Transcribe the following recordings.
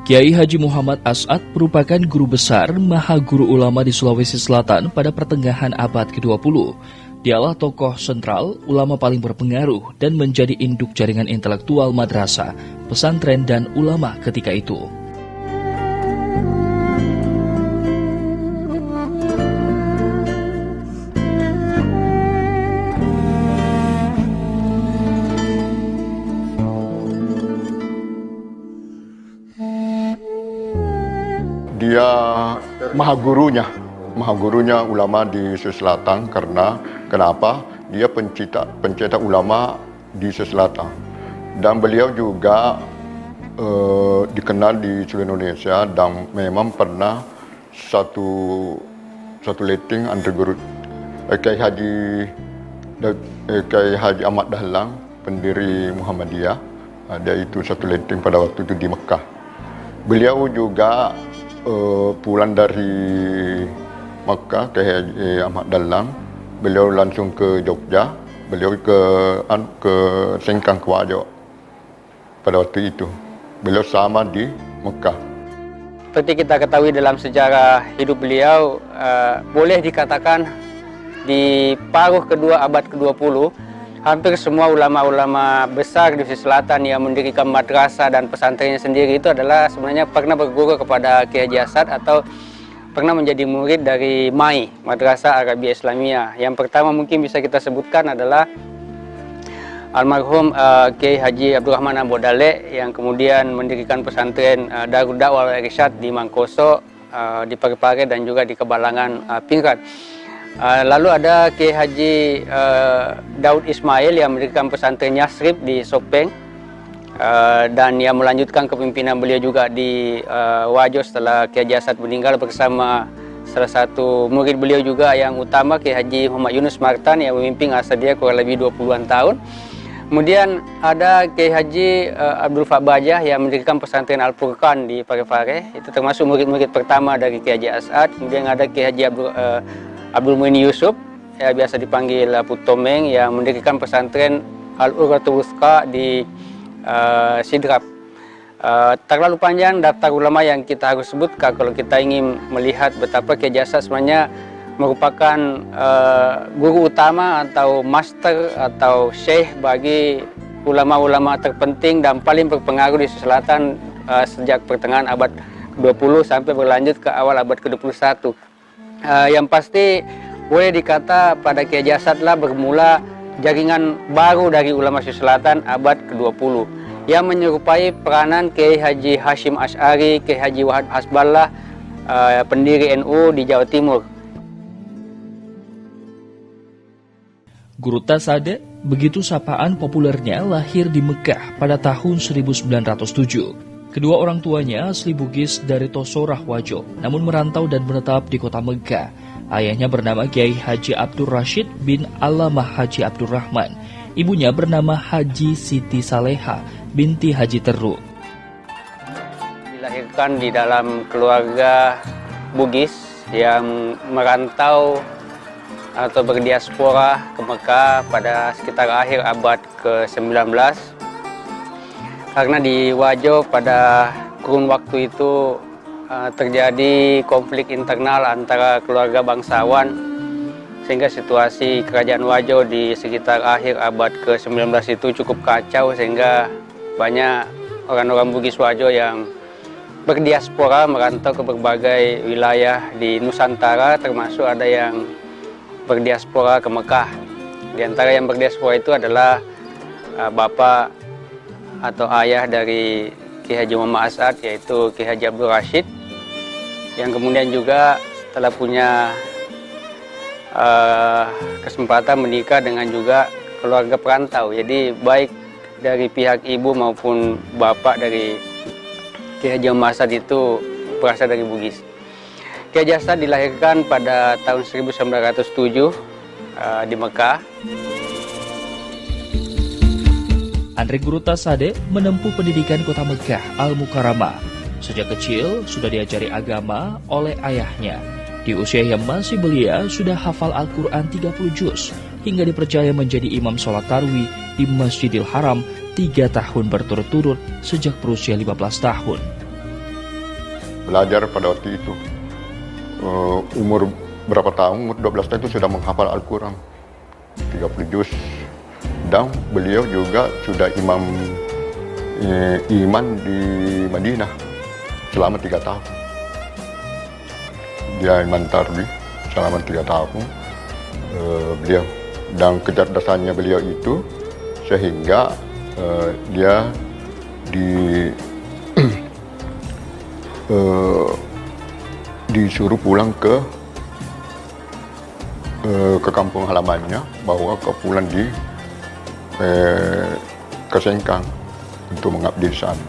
Kiai Haji Muhammad As'ad merupakan guru besar Maha Guru Ulama di Sulawesi Selatan pada pertengahan abad ke-20. Dialah tokoh sentral, ulama paling berpengaruh dan menjadi induk jaringan intelektual madrasah, pesantren dan ulama ketika itu. Dia maha gurunya ulama di Sulawesi Selatan. Kenapa? Dia pencetak ulama di Sulawesi Selatan. Dan beliau juga dikenal di seluruh Indonesia dan memang pernah satu letting antara guru Kiai Haji Ahmad Dahlan, pendiri Muhammadiyah. Dia itu satu letting pada waktu itu di Mekah. Beliau juga pulang dari Makkah ke Haji Ahmad Dahlan, beliau langsung ke Jogja, beliau ke Sengkang Kewajo pada waktu itu. Beliau sama di Makkah. Seperti kita ketahui dalam sejarah hidup beliau, boleh dikatakan di paruh kedua abad ke-20, hampir semua ulama-ulama besar di Sulawesi Selatan yang mendirikan madrasah dan pesantrennya sendiri itu adalah sebenarnya pernah berguru kepada Kiai Haji As'ad atau pernah menjadi murid dari MAI, Madrasah Arabia Islamiyah. Yang pertama mungkin bisa kita sebutkan adalah almarhum Kiai Haji Abdurrahman Abu Dale yang kemudian mendirikan pesantren Darul Dakwah Wal Irsyad di Mangkoso, di Parepare dan juga di Kebalangan, Pingrat. Lalu ada Kiai Haji Daud Ismail yang mendirikan pesantren Yasrib di Sopeng, dan yang melanjutkan kepemimpinan beliau juga di Wajo setelah Kiai Haji As'ad meninggal bersama salah satu murid beliau juga yang utama, Kiai Haji Muhammad Yunus Martan yang memimpin Asadiyah kurang lebih 20-an tahun. Kemudian ada Kiai Haji Abdul Fabajah yang mendirikan pesantren Al-Furqan di Parepare, itu termasuk murid-murid pertama dari Kiai Haji As'ad. Kemudian ada Kiai Haji Abdul Muin Yusuf, ya biasa dipanggil Putomeng, yang mendirikan pesantren Al-Urwatul Wuthqa di Sidrap. Terlalu panjang daftar ulama yang kita harus sebutkan kalau kita ingin melihat betapa Kiai Haji As'ad sebenarnya merupakan guru utama atau master atau syekh bagi ulama-ulama terpenting dan paling berpengaruh di Sulawesi Selatan sejak pertengahan abad ke-20 sampai berlanjut ke awal abad ke-21. Yang pasti boleh dikata pada Kiai Haji As'ad lah bermula jaringan baru dari ulama Sulawesi Selatan abad ke-20 yang menyerupai peranan Kiai Haji Hashim Asy'ari, Kiai Haji Wahab Hasballah, pendiri NU di Jawa Timur. Guru Tasade, begitu sapaan populernya, lahir di Mekah pada tahun 1907. Kedua orang tuanya asli Bugis dari Tosorah Wajo, namun merantau dan menetap di kota Mekah. Ayahnya bernama Kiai Haji Abdur Rashid bin Allamah Haji Abdurrahman. Ibunya bernama Haji Siti Saleha binti Haji Teru. Dilahirkan di dalam keluarga Bugis yang merantau atau berdiaspora ke Mekah pada sekitar akhir abad ke-19. Karena di Wajo pada kurun waktu itu terjadi konflik internal antara keluarga bangsawan, sehingga situasi kerajaan Wajo di sekitar akhir abad ke-19 itu cukup kacau, sehingga banyak orang-orang Bugis Wajo yang berdiaspora merantau ke berbagai wilayah di Nusantara, termasuk ada yang berdiaspora ke Mekah. Di antara yang berdiaspora itu adalah bapak atau ayah dari Kiai Haji Muhammad As'ad, yaitu Kiai Haji Abdul Rashid, yang kemudian juga telah punya kesempatan menikah dengan juga keluarga perantau. Jadi baik dari pihak ibu maupun bapak dari Kiai Haji Muhammad As'ad itu berasal dari Bugis. Kiai Haji As'ad dilahirkan pada tahun 1907 di Mekah. Andre Guru Tasade menempuh pendidikan kota Mekah Al-Mukarramah. Sejak kecil sudah diajari agama oleh ayahnya. Di usia yang masih belia sudah hafal Al-Quran 30 juz, hingga dipercaya menjadi imam sholat tarawih di Masjidil Haram 3 tahun berturut-turut sejak berusia 15 tahun. belajar pada waktu itu. Umur berapa tahun? Umur 12 tahun itu sudah menghafal Al-Quran 30 juz. Dan beliau juga sudah iman di Madinah selama 3 tahun. Dia iman tarbi selama 3 tahun. Beliau dan kecerdasannya beliau itu sehingga dia disuruh pulang ke kampung halamannya, bahwa ke pulang ke Sengkang untuk mengabdi di sana.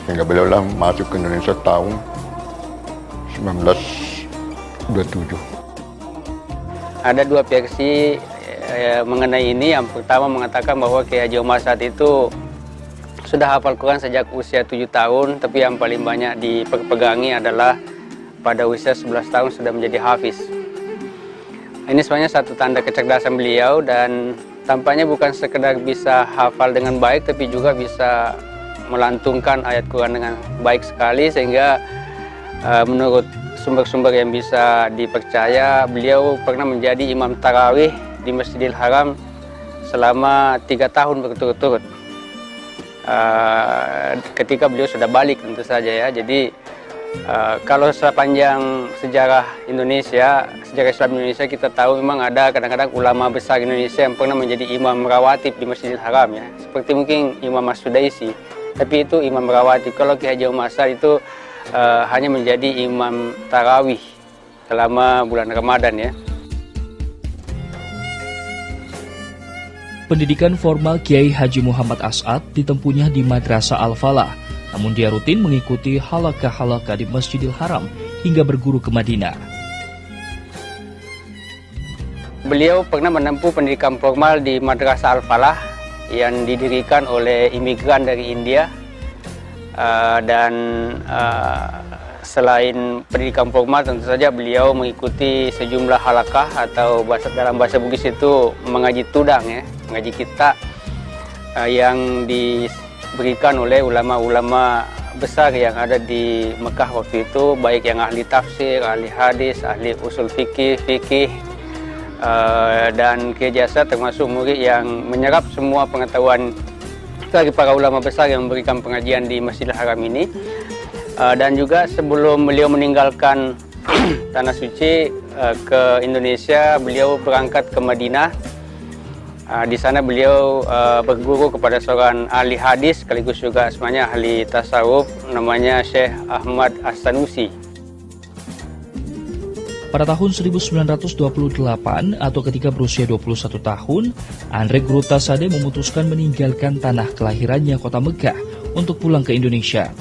Sehingga beliau lah masuk ke Indonesia tahun 1927. Ada 2 versi mengenai ini. Yang pertama mengatakan bahwa Kiai Haji Omar Saad itu sudah hafal Quran sejak usia 7 tahun, tapi yang paling banyak dipegangi adalah pada usia 11 tahun sudah menjadi hafiz. Ini sebenarnya satu tanda kecerdasan beliau, dan tampaknya bukan sekedar bisa hafal dengan baik, tapi juga bisa melantungkan ayat Quran dengan baik sekali, sehingga menurut sumber-sumber yang bisa dipercaya, beliau pernah menjadi imam tarawih di Masjidil Haram selama 3 tahun berturut-turut. Ketika beliau sudah balik tentu saja ya. Jadi kalau sepanjang sejarah Indonesia, sejarah Islam Indonesia, kita tahu memang ada kadang-kadang ulama besar Indonesia yang pernah menjadi imam rawatib di Masjidil Haram ya. Seperti mungkin Imam As-Sudaisi, tapi itu imam rawatib. Kalau Kiai Haji Omar Saad itu hanya menjadi imam tarawih selama bulan Ramadan ya. Pendidikan formal Kiai Haji Muhammad As'ad ditempuhnya di Madrasah Al-Falah, namun dia rutin mengikuti halaqah-halaqah di Masjidil Haram hingga berguru ke Madinah. Beliau pernah menempuh pendidikan formal di Madrasah Al-Falah yang didirikan oleh imigran dari India. Selain pendidikan formal, tentu saja beliau mengikuti sejumlah halaqah atau dalam bahasa Bugis itu mengaji tudang ya, mengaji kitab yang diberikan oleh ulama-ulama besar yang ada di Mekah waktu itu, baik yang ahli tafsir, ahli hadis, ahli usul fikih, dan Kiai Haji As'ad termasuk murid yang menyerap semua pengetahuan dari para ulama besar yang memberikan pengajian di Masjidil Haram ini. Dan juga sebelum beliau meninggalkan Tanah Suci ke Indonesia, beliau berangkat ke Madinah. Di sana beliau berguru kepada seorang ahli hadis sekaligus juga sebenarnya ahli tasawuf, namanya Syekh Ahmad As-Sanusi. Pada tahun 1928 atau ketika berusia 21 tahun, Andre Gurtasade memutuskan meninggalkan tanah kelahirannya kota Mekah untuk pulang ke Indonesia.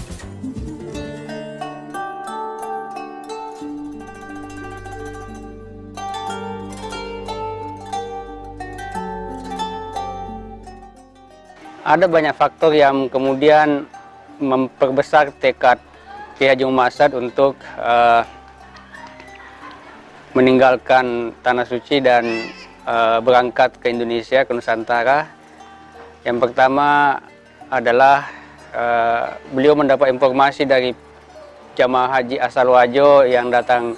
Ada banyak faktor yang kemudian memperbesar tekad Kiai Haji Omar Saad untuk meninggalkan Tanah Suci dan berangkat ke Indonesia, ke Nusantara. Yang pertama adalah beliau mendapat informasi dari jamaah haji asal Wajo yang datang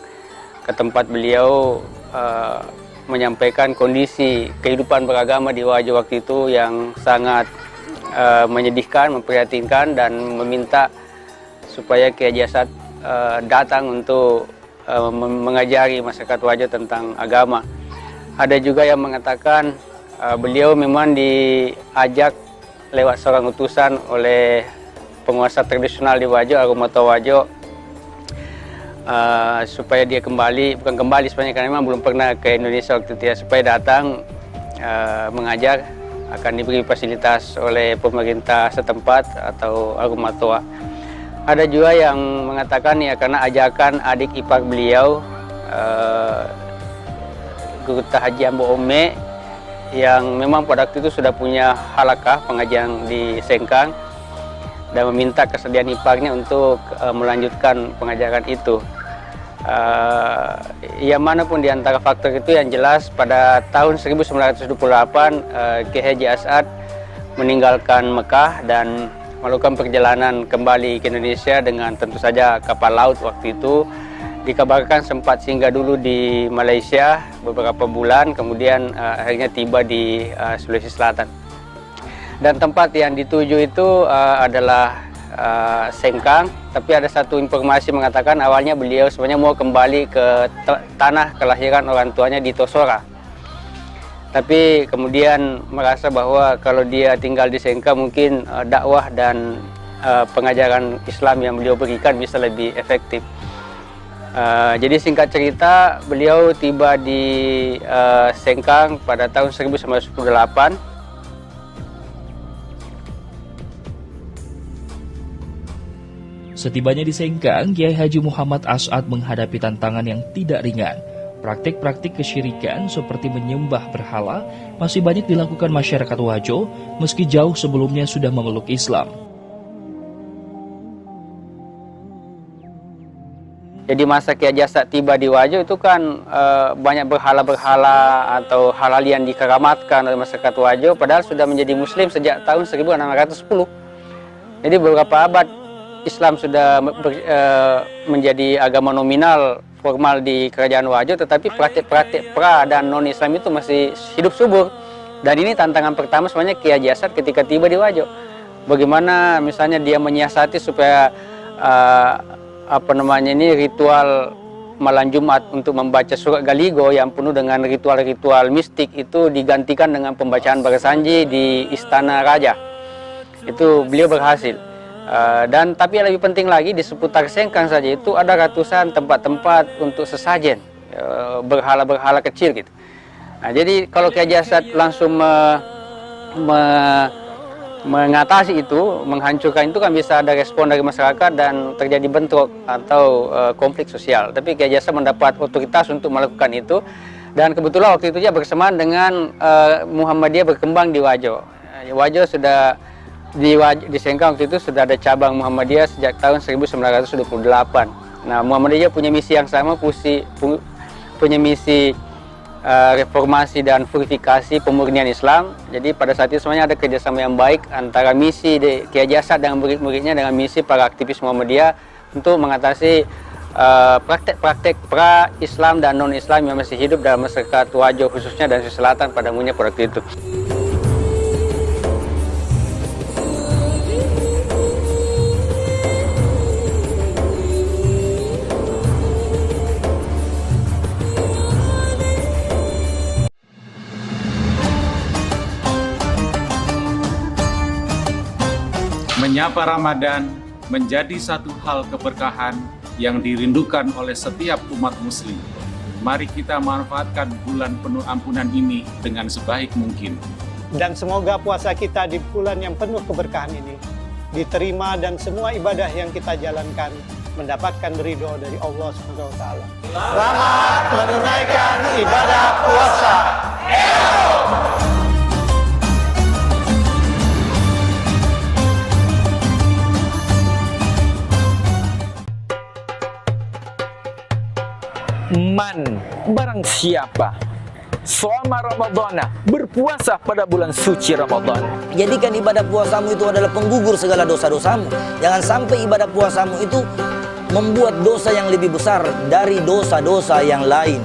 ke tempat beliau, menyampaikan kondisi kehidupan beragama di Wajo waktu itu yang sangat menyedihkan, memprihatinkan, dan meminta supaya Kiai Haji As'ad datang untuk mengajari masyarakat Wajo tentang agama. Ada juga yang mengatakan beliau memang diajak lewat seorang utusan oleh penguasa tradisional di Wajo, Arumato Wajo, supaya dia bukan kembali sebenarnya karena memang belum pernah ke Indonesia waktu itu ya, supaya datang mengajar, akan diberi fasilitas oleh pemerintah setempat atau Arumatoa. Ada juga yang mengatakan ya karena ajakan adik ipar beliau, Guru Haji Ambo Ome, yang memang pada waktu itu sudah punya halaqah pengajian di Sengkang, dan meminta kesediaan iparnya untuk melanjutkan pengajaran itu. Yang manapun di antara faktor itu, yang jelas pada tahun 1928 Kiai Haji As'ad meninggalkan Mekah dan melakukan perjalanan kembali ke Indonesia dengan tentu saja kapal laut waktu itu. Dikabarkan sempat singgah dulu di Malaysia beberapa bulan, kemudian akhirnya tiba di Sulawesi Selatan. Dan tempat yang dituju itu adalah Sengkang, tapi ada satu informasi mengatakan awalnya beliau sebenarnya mau kembali ke tanah kelahiran orang tuanya di Tosora. Tapi kemudian merasa bahwa kalau dia tinggal di Sengkang mungkin dakwah dan pengajaran Islam yang beliau berikan bisa lebih efektif. Jadi singkat cerita, beliau tiba di Sengkang pada tahun 1918. Setibanya di Sengkang, Kiai Haji Muhammad As'ad menghadapi tantangan yang tidak ringan. Praktik-praktik kesyirikan seperti menyembah berhala masih banyak dilakukan masyarakat Wajo meski jauh sebelumnya sudah memeluk Islam. Jadi masa Kiai Jasad tiba di Wajo itu kan banyak berhala-berhala atau hal-hal yang dikeramatkan oleh masyarakat Wajo, padahal sudah menjadi Muslim sejak tahun 1610. Jadi beberapa abad Islam sudah menjadi agama nominal formal di kerajaan Wajo, tetapi praktik-praktik pra dan non-Islam itu masih hidup subur. Dan ini tantangan pertama sebenarnya Kiai Jasad ketika tiba di Wajo. Bagaimana misalnya dia menyiasati supaya ritual malam Jumat untuk membaca surat Galigo yang penuh dengan ritual-ritual mistik itu digantikan dengan pembacaan Barasanji di Istana Raja. Itu beliau berhasil. Dan tapi yang lebih penting lagi, di seputar Sengkang saja itu ada ratusan tempat-tempat untuk sesajen, berhala-berhala kecil gitu. Nah, jadi kalau Kiai Jasad langsung mengatasi itu, menghancurkan itu kan bisa ada respon dari masyarakat dan terjadi bentrok atau konflik sosial. Tapi Kiai Jasad mendapat otoritas untuk melakukan itu, dan kebetulan waktu itu dia bersamaan dengan Muhammadiyah berkembang di Wajo. Wajo sudah di Sengkang waktu itu sudah ada cabang Muhammadiyah sejak tahun 1928. Nah, Muhammadiyah punya misi yang sama, punya misi reformasi dan purifikasi pemurnian Islam. Jadi pada saat itu sebenarnya ada kerjasama yang baik antara misi Kiai Jasad dan murid-muridnya dengan misi para aktivis Muhammadiyah untuk mengatasi praktek-praktek pra-Islam dan non-Islam yang masih hidup dalam masyarakat Wajo khususnya dan Sulawesi Selatan pada umumnya pada waktu itu. Menyapa Ramadan menjadi satu hal keberkahan yang dirindukan oleh setiap umat muslim. Mari kita manfaatkan bulan penuh ampunan ini dengan sebaik mungkin. Dan semoga puasa kita di bulan yang penuh keberkahan ini diterima dan semua ibadah yang kita jalankan mendapatkan ridho dari Allah SWT. Selamat menunaikan ibadah puasa. Man, barang siapa Shoma Ramadhana, berpuasa pada bulan suci Ramadan. Jadikan ibadah puasamu itu adalah penggugur segala dosa-dosamu. Jangan sampai ibadah puasamu itu membuat dosa yang lebih besar dari dosa-dosa yang lain.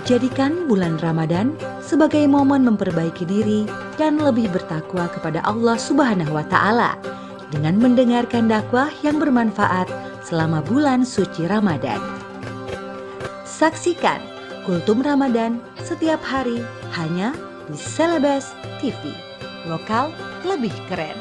Jadikan bulan Ramadan sebagai momen memperbaiki diri dan lebih bertakwa kepada Allah Subhanahu wa Ta'ala dengan mendengarkan dakwah yang bermanfaat selama bulan suci Ramadan. Saksikan Kultum Ramadan setiap hari hanya di Celebes TV. Lokal lebih keren.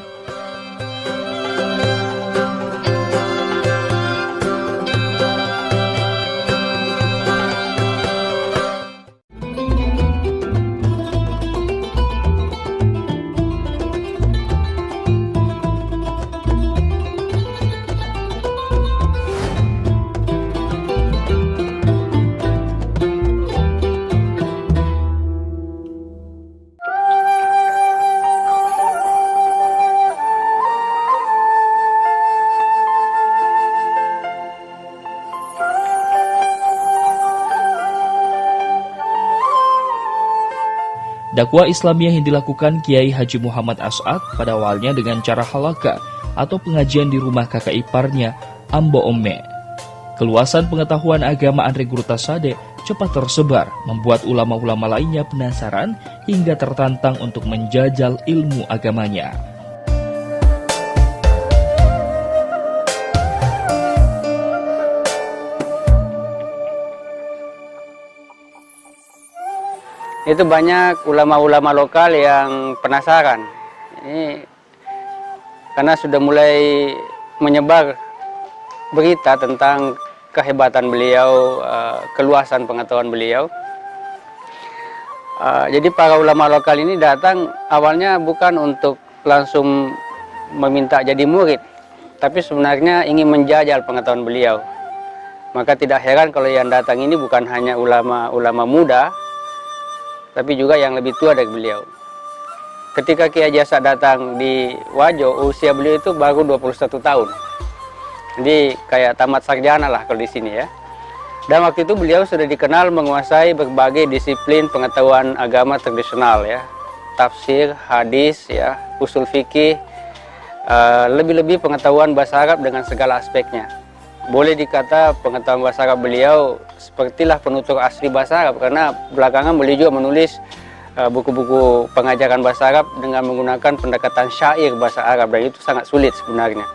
Dakwah Islamiyah yang dilakukan Kiai Haji Muhammad As'ad pada awalnya dengan cara halaka atau pengajian di rumah kakak iparnya, Ambo Ome. Keluasan pengetahuan agama Andre Gurtasade cepat tersebar, membuat ulama-ulama lainnya penasaran hingga tertantang untuk menjajal ilmu agamanya. Itu banyak ulama-ulama lokal yang penasaran. Ini karena sudah mulai menyebar berita tentang kehebatan beliau, keluasan pengetahuan beliau. Jadi para ulama lokal ini datang awalnya bukan untuk langsung meminta jadi murid, tapi sebenarnya ingin menjajal pengetahuan beliau. Maka tidak heran kalau yang datang ini bukan hanya ulama-ulama muda, tapi juga yang lebih tua dari beliau. Ketika Kiai Haji As'ad datang di Wajo, usia beliau itu baru 21 tahun. Jadi kayak tamat sarjana lah kalau di sini ya. Dan waktu itu beliau sudah dikenal menguasai berbagai disiplin pengetahuan agama tradisional ya. Tafsir, hadis ya, usul fikih, lebih-lebih pengetahuan bahasa Arab dengan segala aspeknya. Boleh dikata pengetahuan bahasa Arab beliau sepertilah penutur asli bahasa Arab, karena belakangan beliau juga menulis buku-buku pengajaran bahasa Arab dengan menggunakan pendekatan syair bahasa Arab, dan itu sangat sulit sebenarnya.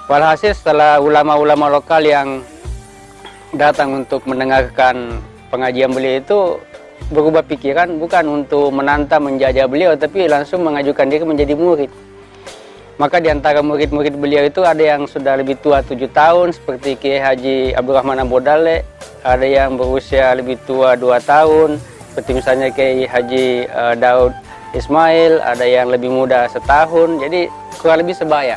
Walhasil setelah ulama-ulama lokal yang datang untuk mendengarkan pengajian beliau itu berubah pikiran, bukan untuk menantang menjajah beliau, tapi langsung mengajukan diri menjadi murid. Maka di antara murid-murid beliau itu ada yang sudah lebih tua 7 tahun seperti Kiai Haji Abdurrahman Ambodale, ada yang berusia lebih tua 2 tahun seperti misalnya Kiai Haji Daud Ismail, ada yang lebih muda setahun, jadi kurang lebih sebaya.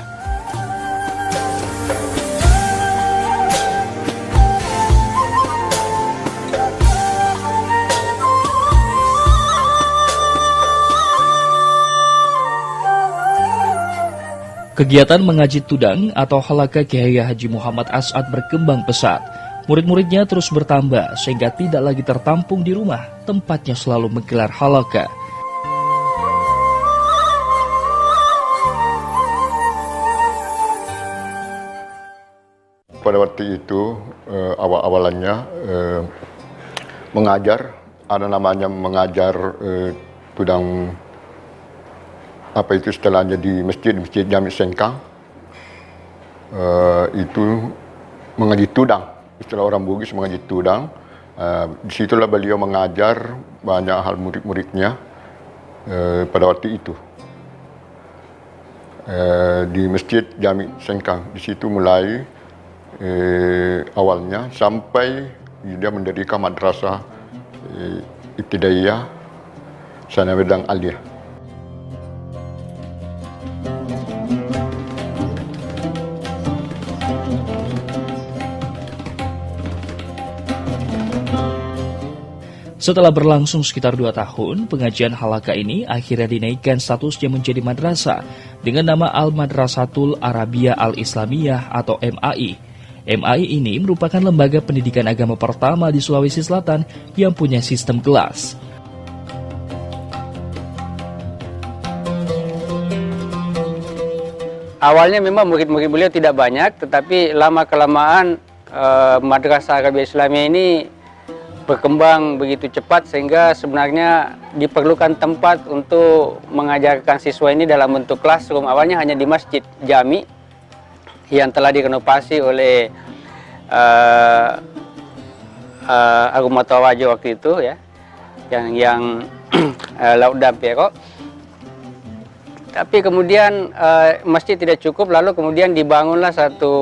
Kegiatan mengaji tudang atau halaqah Kiai Haji Muhammad As'ad berkembang pesat. Murid-muridnya terus bertambah sehingga tidak lagi tertampung di rumah, tempatnya selalu menggelar halaqah. Pada waktu itu awal-awalannya mengajar, ada namanya mengajar tudang, apa itu istilahnya di masjid Jami Sengkang, itu mengaji tudang, istilah orang Bugis mengaji tudang. Disitulah beliau mengajar banyak hal murid-muridnya pada waktu itu di masjid Jami Sengkang. Di situ mulai awalnya sampai dia mendirikan madrasah Ibtidaiyah Sanawiyah dan Aliyah. Setelah berlangsung sekitar 2 tahun, pengajian halaqah ini akhirnya dinaikkan statusnya menjadi madrasah dengan nama Al-Madrasatul Arabiyah Al-Islamiyah atau MAI. MAI ini merupakan lembaga pendidikan agama pertama di Sulawesi Selatan yang punya sistem kelas. Awalnya memang murid-murid beliau tidak banyak, tetapi lama-kelamaan Madrasah Arabiyah Islamiyah ini berkembang begitu cepat sehingga sebenarnya diperlukan tempat untuk mengajarkan siswa ini dalam bentuk classroom. Awalnya hanya di Masjid Jami yang telah direnovasi oleh Agumatua Wajo waktu itu ya, yang Laudam Pero. Tapi kemudian masjid tidak cukup, lalu kemudian dibangunlah satu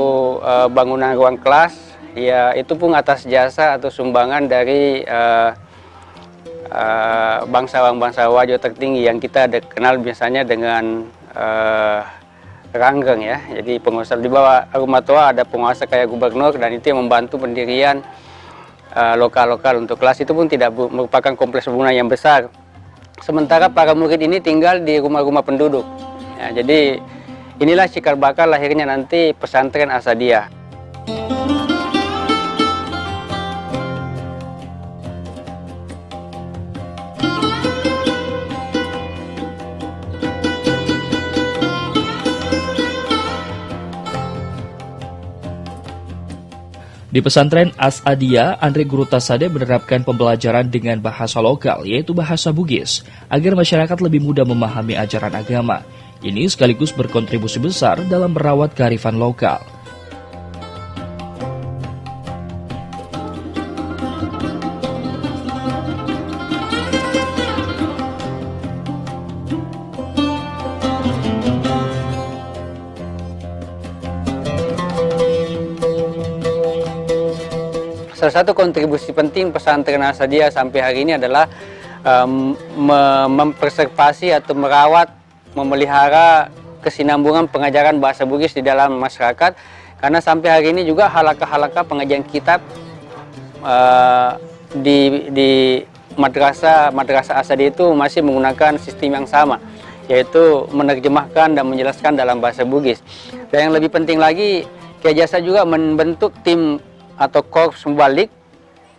bangunan ruang kelas. Ya, itu pun atas jasa atau sumbangan dari bangsawan-bangsa Wajo tertinggi yang kita kenal biasanya dengan Ranggeng ya. Jadi penguasa di bawah Agumatua ada penguasa kayak gubernur, dan itu yang membantu pendirian lokal-lokal untuk kelas. Itu pun tidak merupakan kompleks bangunan yang besar. Sementara para murid ini tinggal di rumah-rumah penduduk. Ya, jadi inilah cikal bakal lahirnya nanti pesantren Asadiyah. Di pesantren As-Adiyah, Andre Guru Tasade menerapkan pembelajaran dengan bahasa lokal, yaitu bahasa Bugis, agar masyarakat lebih mudah memahami ajaran agama. Ini sekaligus berkontribusi besar dalam merawat kearifan lokal. Salah satu kontribusi penting pesantren As-Adiyah sampai hari ini adalah mempreservasi atau merawat, memelihara kesinambungan pengajaran bahasa Bugis di dalam masyarakat. Karena sampai hari ini juga halaqah-halaqah pengajian kitab di madrasah As-Adiyah itu masih menggunakan sistem yang sama, yaitu menerjemahkan dan menjelaskan dalam bahasa Bugis. Dan yang lebih penting lagi, Kiai Jasa juga membentuk tim atau korps mubalik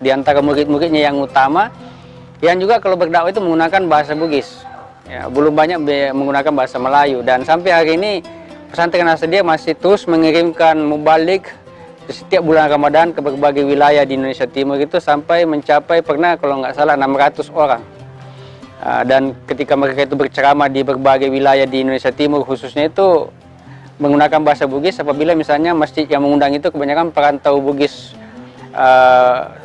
di antara murid-muridnya yang utama, yang juga kalau berdakwah itu menggunakan bahasa Bugis. Ya, belum banyak menggunakan bahasa Melayu. Dan sampai hari ini pesantren As-Adiyah masih terus mengirimkan mubalik di setiap bulan Ramadan ke berbagai wilayah di Indonesia Timur, itu sampai mencapai pernah kalau nggak salah 600 orang. Dan ketika mereka itu berceramah di berbagai wilayah di Indonesia Timur khususnya itu menggunakan bahasa Bugis, apabila misalnya masjid yang mengundang itu kebanyakan perantau Bugis,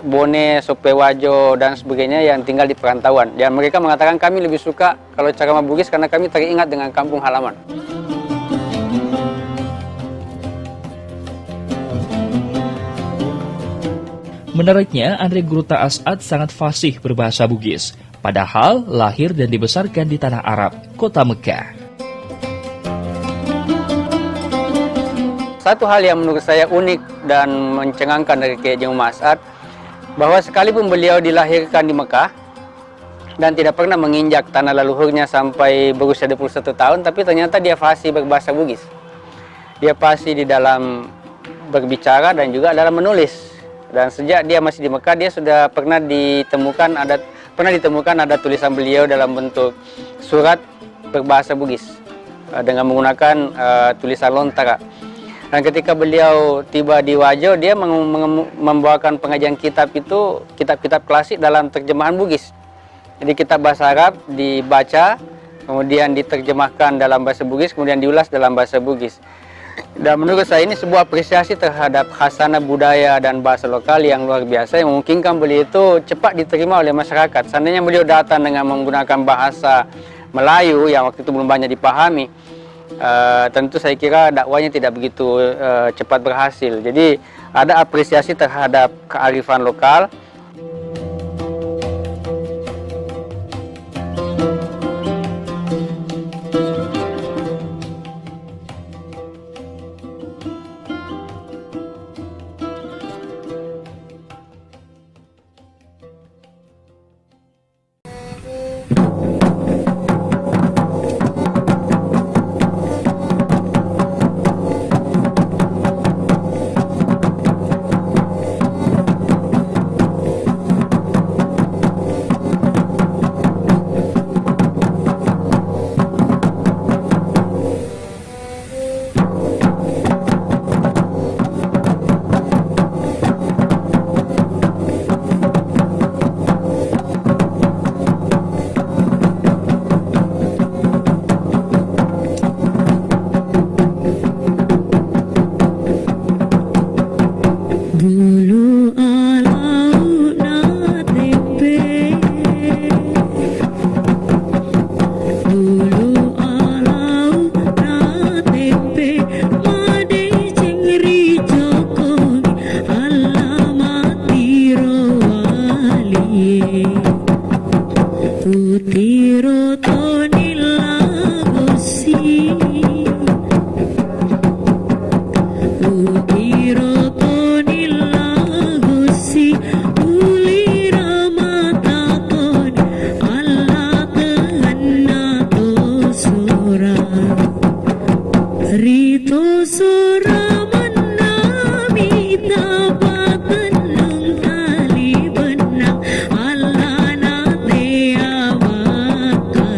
Bone, Sopewajo dan sebagainya yang tinggal di perantauan. Dan mereka mengatakan kami lebih suka kalau ceramah Bugis karena kami teringat dengan kampung halaman. Menariknya, Andre Guru As'ad sangat fasih berbahasa Bugis, padahal lahir dan dibesarkan di tanah Arab, kota Mekah. Satu hal yang menurut saya unik dan mencengangkan dari Kiai Haji Muhammad As'ad, bahwa sekalipun beliau dilahirkan di Mekah dan tidak pernah menginjak tanah leluhurnya sampai berusia 21 tahun, tapi ternyata dia fasih berbahasa Bugis. Dia fasih di dalam berbicara dan juga dalam menulis. Dan sejak dia masih di Mekah, dia sudah pernah ditemukan ada tulisan beliau dalam bentuk surat berbahasa Bugis dengan menggunakan tulisan lontara. Dan ketika beliau tiba di Wajo, dia membawakan pengajian kitab itu, kitab-kitab klasik dalam terjemahan Bugis. Jadi kitab bahasa Arab dibaca, kemudian diterjemahkan dalam bahasa Bugis, kemudian diulas dalam bahasa Bugis. Dan menurut saya ini sebuah apresiasi terhadap khasanah budaya dan bahasa lokal yang luar biasa, yang memungkinkan beliau itu cepat diterima oleh masyarakat. Seandainya beliau datang dengan menggunakan bahasa Melayu yang waktu itu belum banyak dipahami, tentu saya kira dakwanya tidak begitu cepat berhasil. Jadi ada apresiasi terhadap kearifan lokal.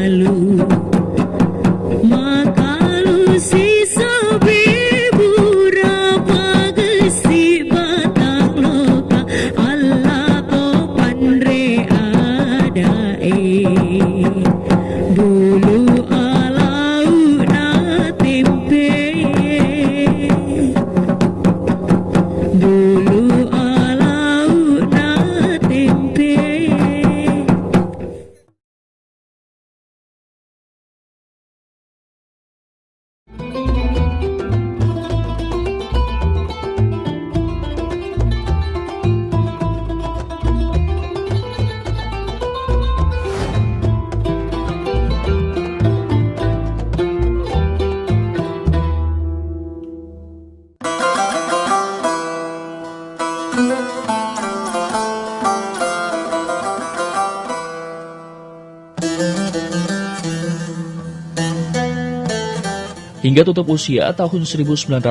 Lalu Hingga tutup usia tahun 1952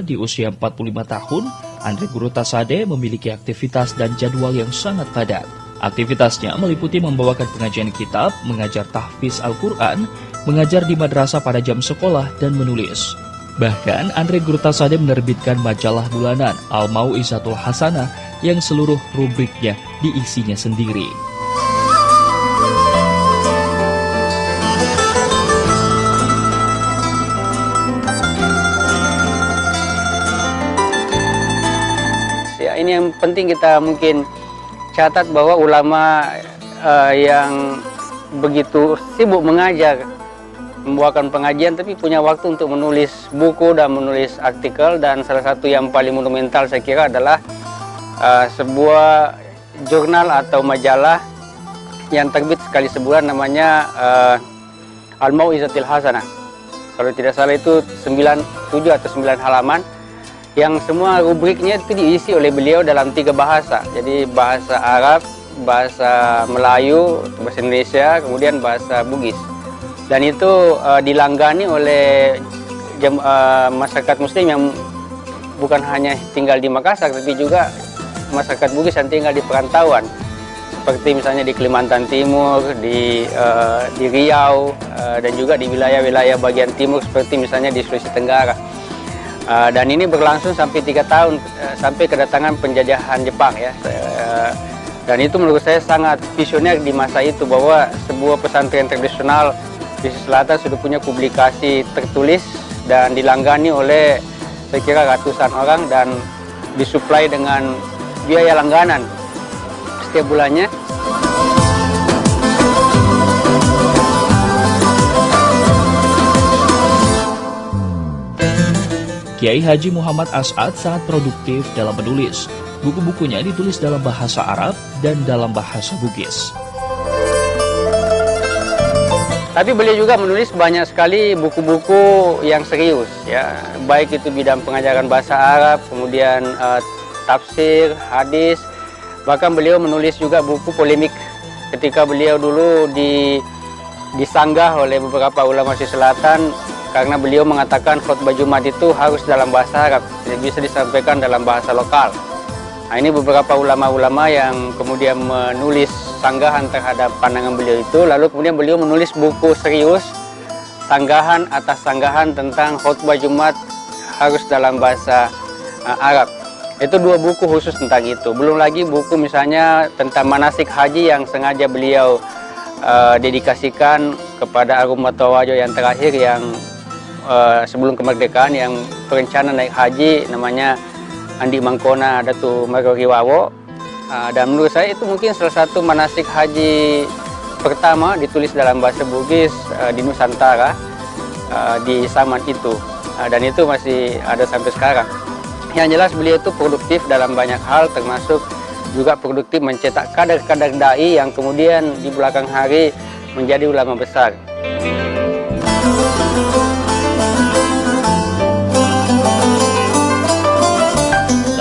di usia 45 tahun, Andre Gurutasade memiliki aktivitas dan jadwal yang sangat padat. Aktivitasnya meliputi membawakan pengajian kitab, mengajar tahfiz Al-Quran, mengajar di madrasah pada jam sekolah, dan menulis. Bahkan, Andre Gurutasade menerbitkan majalah bulanan Al-Mau'izatul Hasanah yang seluruh rubriknya diisinya sendiri. Ini yang penting kita mungkin catat bahwa ulama yang begitu sibuk mengajar, membawakan pengajian, tapi punya waktu untuk menulis buku dan menulis artikel. Dan salah satu yang paling monumental saya kira adalah sebuah jurnal atau majalah yang terbit sekali sebulan, namanya Al-Mau'izatul Hasanah. Kalau tidak salah itu 7 atau 9 halaman, yang semua rubriknya itu diisi oleh beliau dalam 3 bahasa. Jadi bahasa Arab, bahasa Melayu, bahasa Indonesia, kemudian bahasa Bugis. Dan itu dilanggani oleh masyarakat muslim yang bukan hanya tinggal di Makassar, tapi juga masyarakat Bugis yang tinggal di perantauan. Seperti misalnya di Kalimantan Timur, di Riau, dan juga di wilayah-wilayah bagian timur seperti misalnya di Sulawesi Tenggara. Dan ini berlangsung sampai 3 tahun, sampai kedatangan penjajahan Jepang ya. Dan itu menurut saya sangat visioner di masa itu, bahwa sebuah pesantren tradisional di selatan sudah punya publikasi tertulis dan dilanggani oleh saya kira ratusan orang, dan disuplai dengan biaya langganan setiap bulannya. Kiai Haji Muhammad As'ad sangat produktif dalam menulis. Buku-bukunya ditulis dalam bahasa Arab dan dalam bahasa Bugis. Tapi beliau juga menulis banyak sekali buku-buku yang serius, ya, baik itu bidang pengajaran bahasa Arab, kemudian tafsir, hadis. Bahkan beliau menulis juga buku polemik ketika beliau dulu disanggah oleh beberapa ulama di selatan, karena beliau mengatakan khutbah Jumat itu harus dalam bahasa Arab, tidak bisa disampaikan dalam bahasa lokal. Nah, ini beberapa ulama-ulama yang kemudian menulis sanggahan terhadap pandangan beliau itu, lalu kemudian beliau menulis buku serius, sanggahan atas sanggahan tentang khutbah Jumat harus dalam bahasa Arab. Itu 2 buku khusus tentang itu. Belum lagi buku misalnya tentang manasik haji yang sengaja beliau dedikasikan kepada Arumah Tawajo yang terakhir, yang sebelum kemerdekaan, yang perencana naik haji namanya Andi Mangkona Datu Maroriwawo. Dan menurut saya itu mungkin salah satu manasik haji pertama ditulis dalam bahasa Bugis di Nusantara, di zaman itu, dan itu masih ada sampai sekarang. Yang jelas beliau itu produktif dalam banyak hal, termasuk juga produktif mencetak kader-kader dai yang kemudian di belakang hari menjadi ulama besar.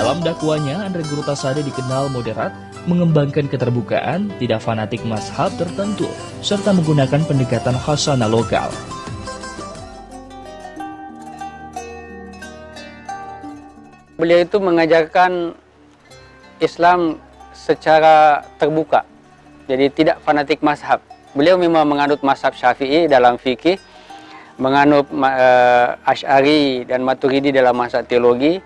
Dalam dakwanya, Andre Gurutasade dikenal moderat, mengembangkan keterbukaan, tidak fanatik mazhab tertentu, serta menggunakan pendekatan khasanah lokal. Beliau itu mengajarkan Islam secara terbuka, jadi tidak fanatik mazhab. Beliau memang menganut mazhab Syafi'i dalam fikih, menganut Asy'ari dan Maturidi dalam mazhab teologi,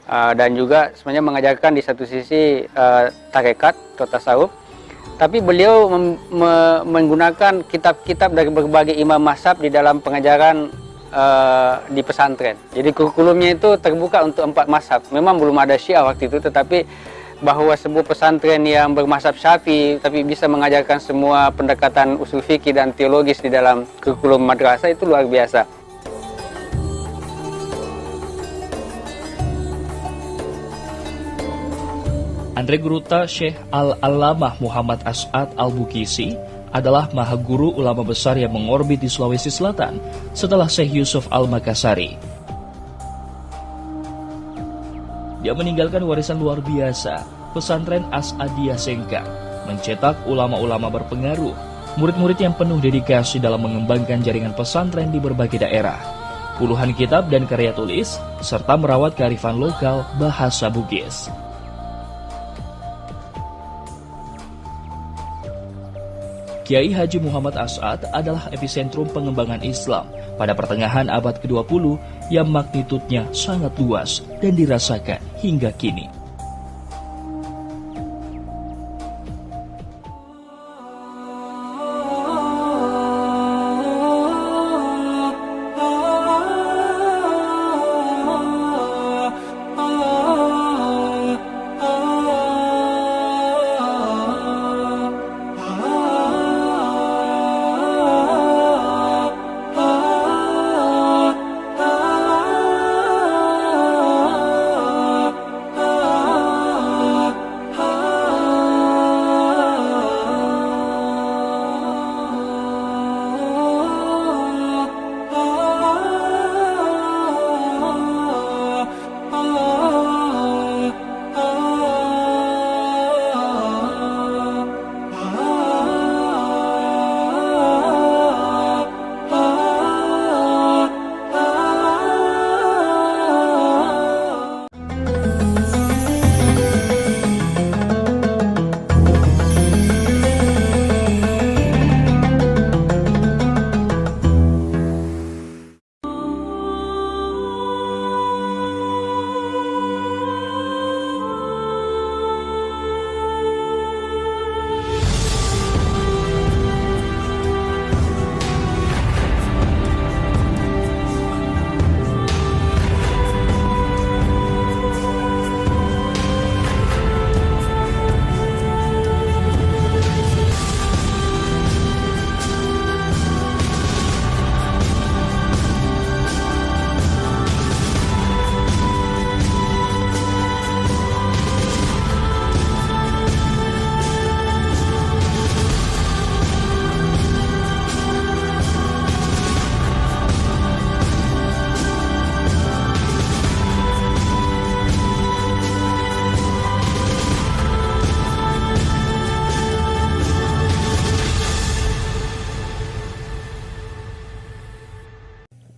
dan juga sebenarnya mengajarkan di satu sisi tarekat atau tasawuf. Tapi beliau menggunakan kitab-kitab dari berbagai imam mazhab di dalam pengajaran di pesantren. Jadi kurikulumnya itu terbuka untuk 4 mazhab. Memang belum ada Syiah waktu itu, tetapi bahwa sebuah pesantren yang bermazhab Syafi'i tapi bisa mengajarkan semua pendekatan usul fikih dan teologis di dalam kurikulum madrasah itu luar biasa. Andre Guruta Syekh Al-Allamah Muhammad As'ad Al-Bukisi adalah maha guru ulama besar yang mengorbit di Sulawesi Selatan setelah Syekh Yusuf Al-Makassari. Dia meninggalkan warisan luar biasa, pesantren As'adiyah Sengkang, mencetak ulama-ulama berpengaruh, murid-murid yang penuh dedikasi dalam mengembangkan jaringan pesantren di berbagai daerah. puluhan kitab dan karya tulis, serta merawat kearifan lokal bahasa Bugis. Kiai Haji Muhammad As'ad adalah epicentrum pengembangan Islam pada pertengahan abad ke-20 yang magnitudnya sangat luas dan dirasakan hingga kini.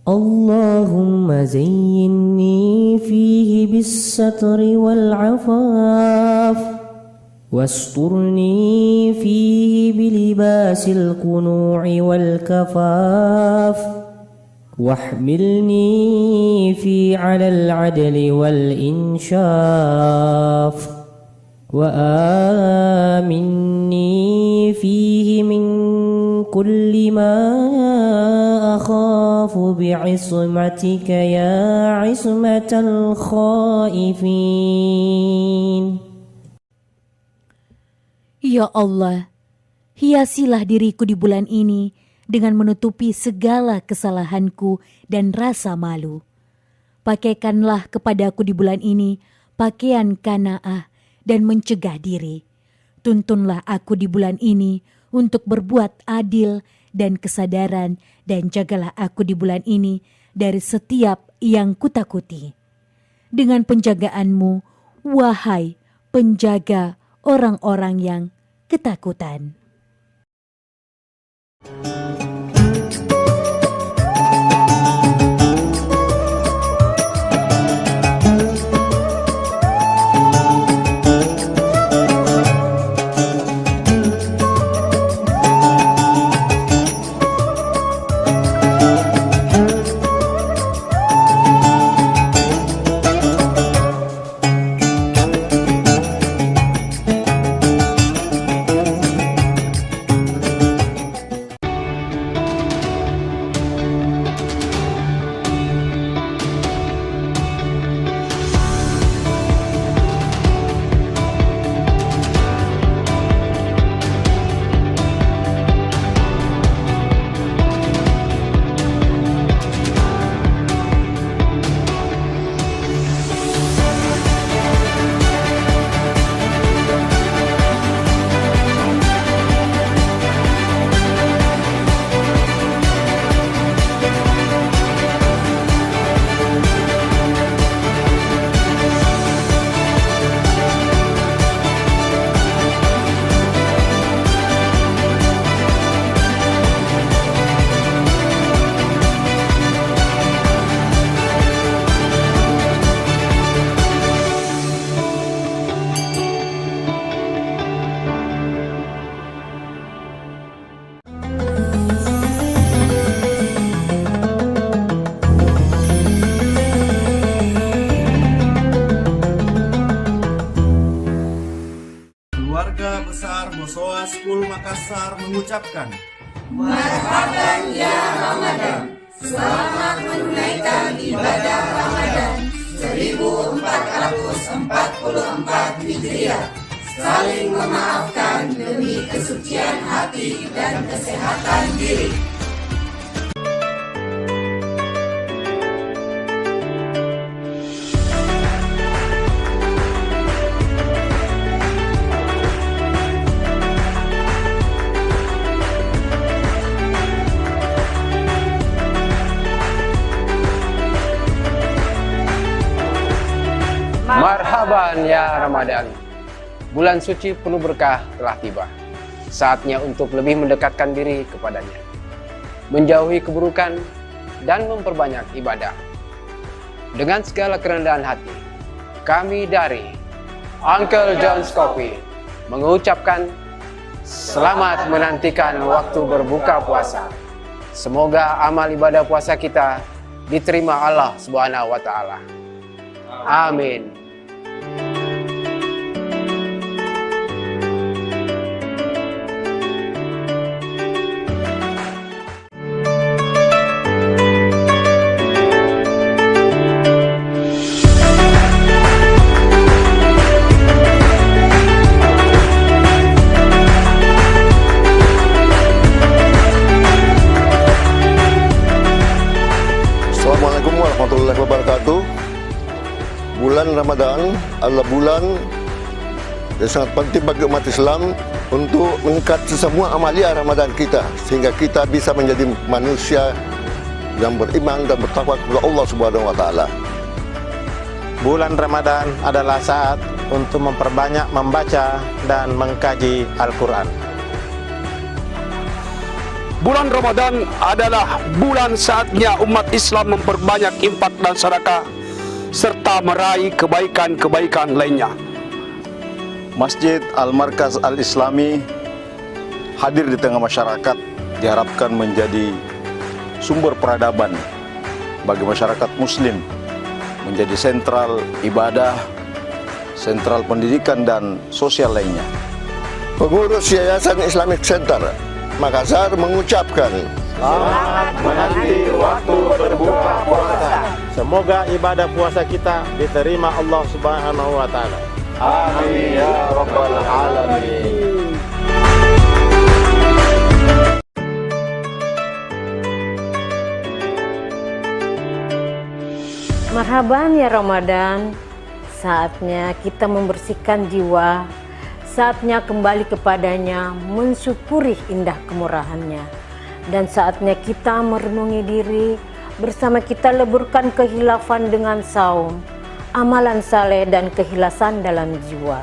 اللهم زيني فيه بالستر والعفاف واسترني فيه بلباس القنوع والكفاف واحملني فيه على العدل والإنشاف وآمني فيه من كل ما أخاف بعصمتك يا عصمة الخائفين. Ya Allah, hiasilah diriku di bulan ini dengan menutupi segala kesalahanku dan rasa malu. Pakaikanlah kepadaku di bulan ini pakaian qanaah dan mencegah diri. Tuntunlah aku di bulan ini untuk berbuat adil dan kesadaran, dan jagalah aku di bulan ini dari setiap yang kutakuti. Dengan penjagaanmu, wahai penjaga orang-orang yang ketakutan. Keluarga besar Bosowa School Makassar mengucapkan Marhaban ya Ramadan. Selamat menunaikan ibadah Ramadan 1444 Hijriah. Saling memaafkan demi kesucian hati dan kesehatan diri. Marhaban ya Ramadan. Bulan suci penuh berkah telah tiba. Saatnya untuk lebih mendekatkan diri kepadanya, menjauhi keburukan dan memperbanyak ibadah. Dengan segala kerendahan hati, kami dari Uncle John's Coffee mengucapkan selamat menantikan waktu berbuka puasa. Semoga amal ibadah puasa kita diterima Allah Subhanahu wa Ta'ala. Amin. Assalamualaikum warahmatullahi wabarakatuh. Bulan Ramadan adalah bulan yang sangat penting bagi umat Islam untuk meningkatkan semua amalia Ramadan kita, sehingga kita bisa menjadi manusia yang beriman dan bertakwa kepada Allah Subhanahu wa Ta'ala. Bulan Ramadan adalah saat untuk memperbanyak membaca dan mengkaji Al-Quran. Bulan Ramadan adalah bulan saatnya umat Islam memperbanyak infak dan sedekah serta meraih kebaikan-kebaikan lainnya. Masjid Al-Markaz Al-Islami hadir di tengah masyarakat diharapkan menjadi sumber peradaban bagi masyarakat muslim, menjadi sentral ibadah, sentral pendidikan dan sosial lainnya. Pengurus Yayasan Islamic Center Makassar mengucapkan selamat menanti waktu berbuka puasa. Semoga ibadah puasa kita diterima Allah Subhanahu wa Ta'ala. Amin ya rabbal alamin. Marhaban ya Ramadan. Saatnya kita membersihkan jiwa. Saatnya kembali kepadanya, mensyukuri indah kemurahannya. Dan saatnya kita merenungi diri, bersama kita leburkan kehilafan dengan saum, amalan saleh dan keikhlasan dalam jiwa.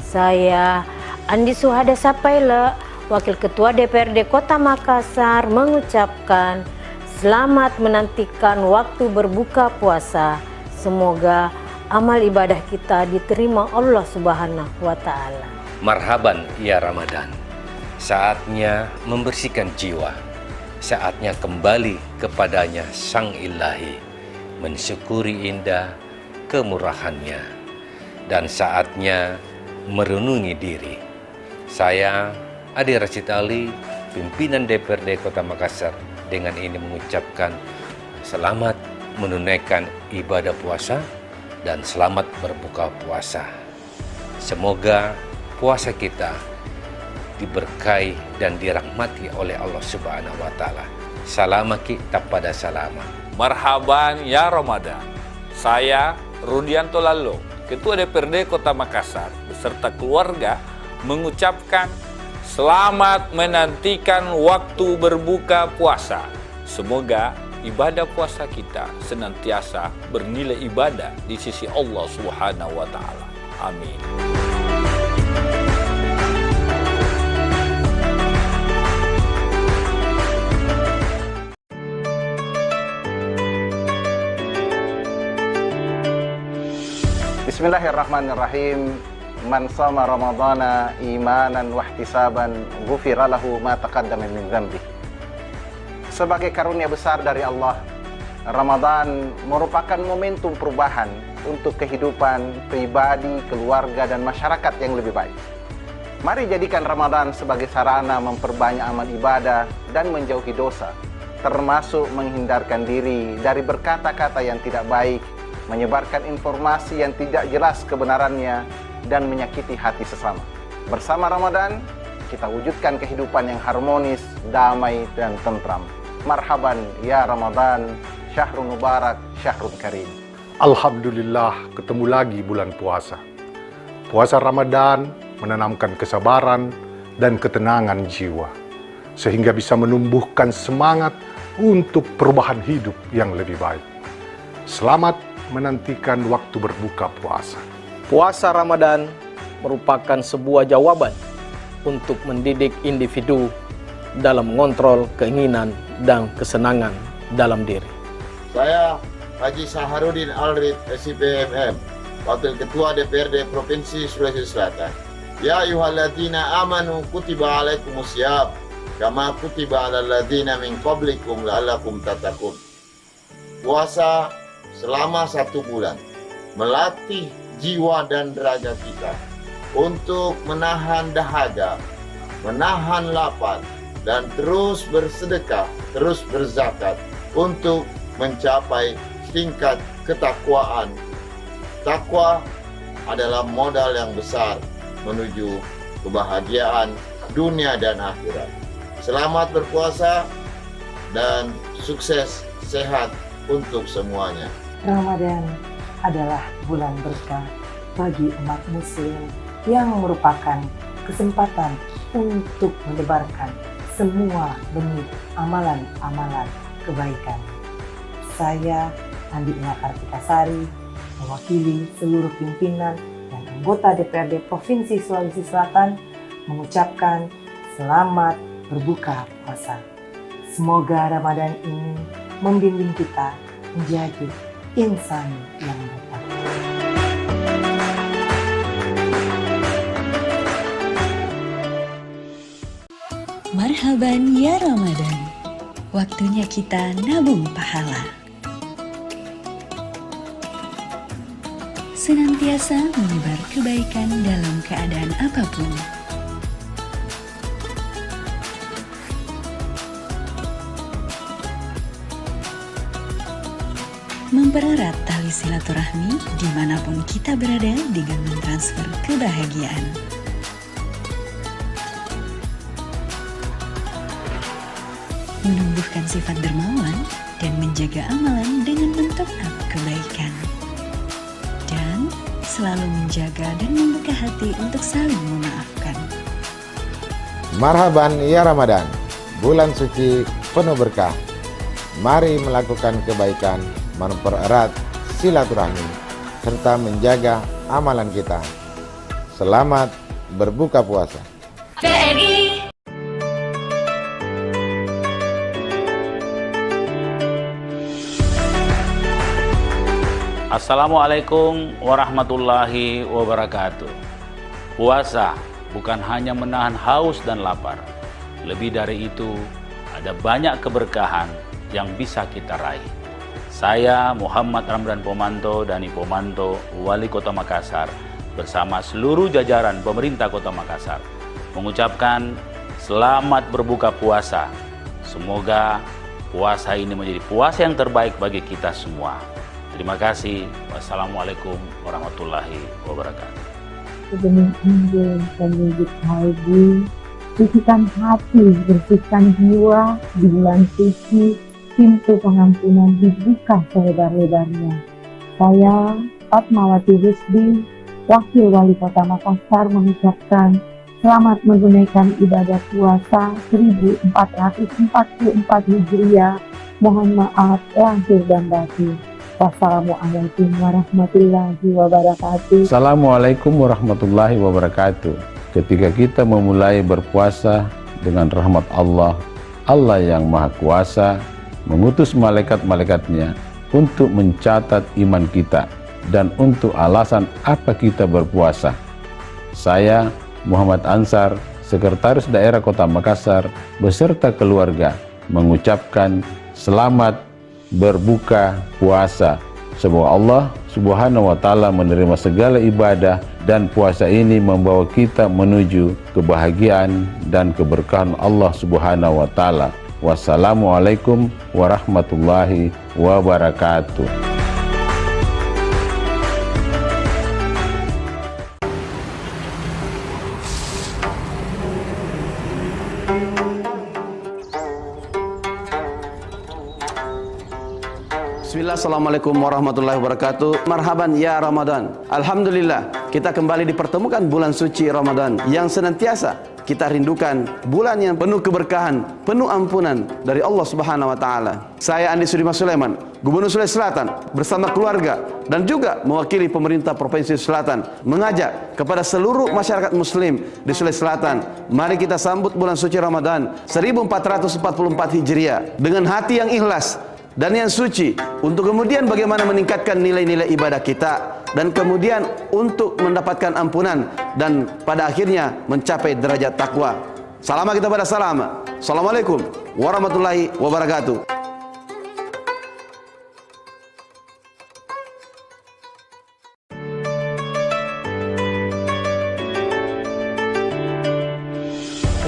Saya, Andi Suhada Sapaila, Wakil Ketua DPRD Kota Makassar, mengucapkan selamat menantikan waktu berbuka puasa. Semoga amal ibadah kita diterima Allah Subhanahu wa Ta'ala. Marhaban ya Ramadan. Saatnya membersihkan jiwa. Saatnya kembali kepadanya Sang Ilahi, mensyukuri indah kemurahannya. Dan saatnya merenungi diri. Saya, Adi Rashid Ali, pimpinan DPRD Kota Makassar, dengan ini mengucapkan selamat menunaikan ibadah puasa dan selamat berbuka puasa. Semoga puasa kita diberkahi dan dirahmati oleh Allah Subhanahu wa Ta'ala. Salama kita pada salama. Marhaban ya Ramadan. Saya Rudianto Lalo, Ketua DPRD Kota Makassar beserta keluarga mengucapkan selamat menantikan waktu berbuka puasa. Semoga ibadah puasa kita senantiasa bernilai ibadah di sisi Allah Subhanahu wa Ta'ala. Amin. Bismillahirrahmanirrahim. Man shoma ramadhana imanan wahtisaban ghufira lahu ma taqaddama min dzambi. Sebagai karunia besar dari Allah, Ramadan merupakan momentum perubahan untuk kehidupan pribadi, keluarga dan masyarakat yang lebih baik. Mari jadikan Ramadan sebagai sarana memperbanyak amal ibadah dan menjauhi dosa, termasuk menghindarkan diri dari berkata-kata yang tidak baik, menyebarkan informasi yang tidak jelas kebenarannya, dan menyakiti hati sesama. Bersama Ramadan, kita wujudkan kehidupan yang harmonis, damai, dan tentram. Marhaban ya Ramadan, syahrul mubarak, syahrul karim. Alhamdulillah, ketemu lagi bulan puasa. Puasa Ramadan menanamkan kesabaran dan ketenangan jiwa, sehingga bisa menumbuhkan semangat untuk perubahan hidup yang lebih baik. Selamat menantikan waktu berbuka puasa. Puasa Ramadan merupakan sebuah jawaban untuk mendidik individu dalam mengontrol keinginan dan kesenangan dalam diri. Saya Haji Saharudin Alrid, SIPMM, Wakil Ketua DPRD Provinsi Sulawesi Selatan. Ya ayyuhalladzina amanu kutiba alaikumusiyam kama kutiba alal ladzina min qablikum la'allakum tattaqun. Puasa selama 1 bulan melatih jiwa dan raga kita untuk menahan dahaga, menahan lapar, dan terus bersedekah, terus berzakat untuk mencapai tingkat ketakwaan. Takwa adalah modal yang besar menuju kebahagiaan dunia dan akhirat. Selamat berpuasa dan sukses sehat untuk semuanya. Ramadan adalah bulan berkah bagi umat muslim yang merupakan kesempatan untuk menyebarkan semua benih amalan-amalan kebaikan. Saya Andi Ina Kartikasari, mewakili seluruh pimpinan dan anggota DPRD Provinsi Sulawesi Selatan, mengucapkan selamat berbuka puasa. Semoga Ramadan ini membimbing kita menjadi insan yang bertakwa. Marhaban ya Ramadan, waktunya kita nabung pahala. Senantiasa menyebar kebaikan dalam keadaan apapun. Mempererat tali silaturahmi dimanapun kita berada dengan mentransfer kebahagiaan. Menumbuhkan sifat dermawan dan menjaga amalan dengan men-top-up kebaikan. Dan selalu menjaga dan membuka hati untuk saling memaafkan. Marhaban ya Ramadan, bulan suci penuh berkah. Mari melakukan kebaikan, mempererat silaturahmi, serta menjaga amalan kita. Selamat berbuka puasa. Assalamualaikum warahmatullahi wabarakatuh. Puasa bukan hanya menahan haus dan lapar. Lebih dari itu, ada banyak keberkahan yang bisa kita raih. Saya Muhammad Ramdan Pomanto Dani Pomanto, Wali Kota Makassar, bersama seluruh jajaran pemerintah Kota Makassar, mengucapkan selamat berbuka puasa. Semoga puasa ini menjadi puasa yang terbaik bagi kita semua. Terima kasih. Wassalamualaikum warahmatullahi wabarakatuh. Benih Injil dan wujud kalbu, sucikan hati, bersihkan jiwa di bulan suci, pintu pengampunan dibuka selebar-lebarnya. Saya, Fatmawati Rusdi, Wakil Wali Kota Makassar, mengucapkan selamat menunaikan ibadah puasa 1444 Hijriah. Mohon maaf lahir dan batin. Wassalamualaikum warahmatullahi wabarakatuh. Assalamualaikum warahmatullahi wabarakatuh. Ketika kita memulai berpuasa dengan rahmat Allah, Allah yang Maha Kuasa mengutus malaikat-malaikatnya untuk mencatat iman kita dan untuk alasan apa kita berpuasa. Saya Muhammad Ansar, Sekretaris Daerah Kota Makassar beserta keluarga mengucapkan selamat berbuka puasa. Semoga Allah Subhanahu wa Ta'ala menerima segala ibadah, dan puasa ini membawa kita menuju kebahagiaan dan keberkahan Allah Subhanahu wa Ta'ala. Wassalamualaikum warahmatullahi wabarakatuh. Bismillah, assalamualaikum warahmatullahi wabarakatuh. Marhaban ya Ramadan. Alhamdulillah, kita kembali dipertemukan bulan suci Ramadan yang senantiasa kita rindukan, bulan yang penuh keberkahan, penuh ampunan dari Allah Subhanahu wa Ta'ala. Saya Andi Sudirman Sulaiman, Gubernur Sulawesi Selatan, bersama keluarga dan juga mewakili pemerintah Provinsi Selatan, mengajak kepada seluruh masyarakat Muslim di Sulawesi Selatan, mari kita sambut bulan suci Ramadan 1444 Hijriah dengan hati yang ikhlas dan yang suci, untuk kemudian bagaimana meningkatkan nilai-nilai ibadah kita, dan kemudian untuk mendapatkan ampunan, dan pada akhirnya mencapai derajat takwa. Salam kita pada salam. Assalamualaikum warahmatullahi wabarakatuh.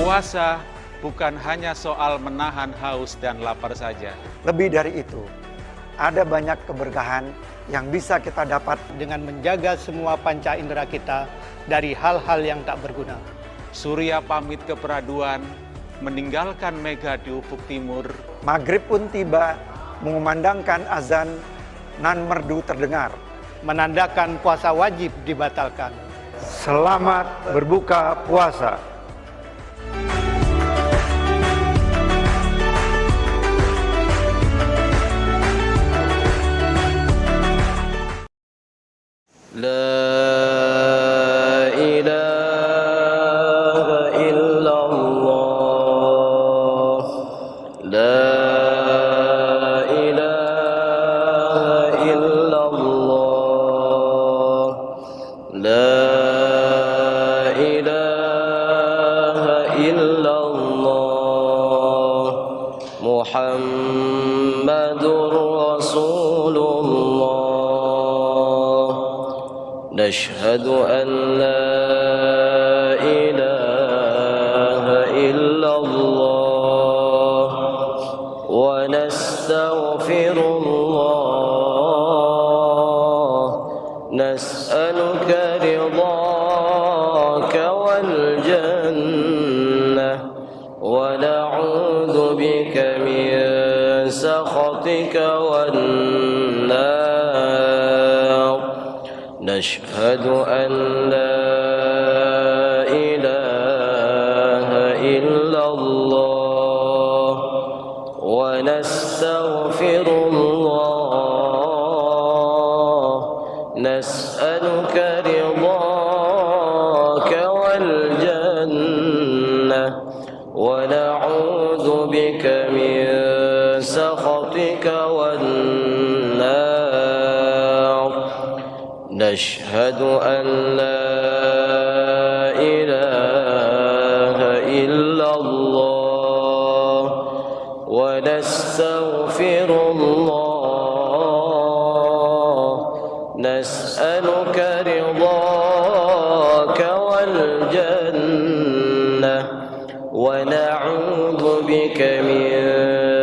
Puasa bukan hanya soal menahan haus dan lapar saja. Lebih dari itu, ada banyak keberkahan yang bisa kita dapat dengan menjaga semua panca indera kita dari hal-hal yang tak berguna. Surya pamit ke peraduan, meninggalkan mega di ufuk timur. Maghrib pun tiba, mengumandangkan azan, nan merdu terdengar, menandakan puasa wajib dibatalkan. Selamat berbuka puasa. La ilaha illallah, la ilaha illallah, la ilaha illallah, Muhammadur Rasulullah. نشهد أن لا إله إلا الله ونستغفر الله نسألك رضاك والجنة ونعوذ بك من سخطك والنار نشهد أن لا إله إلا الله ونستغفر الله نسألك رضاك والجنة ونعوذ بك من سخطك والنار نشهد أن لا إله إلا الله ونستغفر الله نسألك رضاك والجنة ونعوذ بك من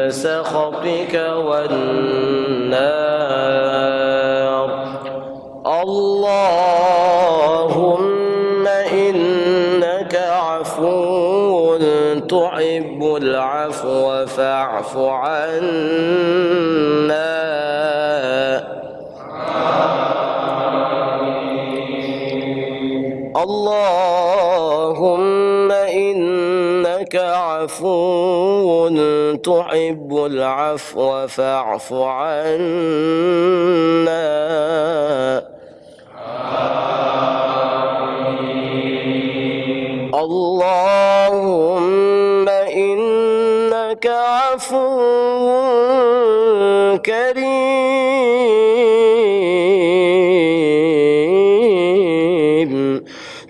سخطك والنار اللهم إنك عفو تحب العفو فاعف عنا اللهم إنك عفو تحب العفو فاعف عنا اللهم إنك عفو كريم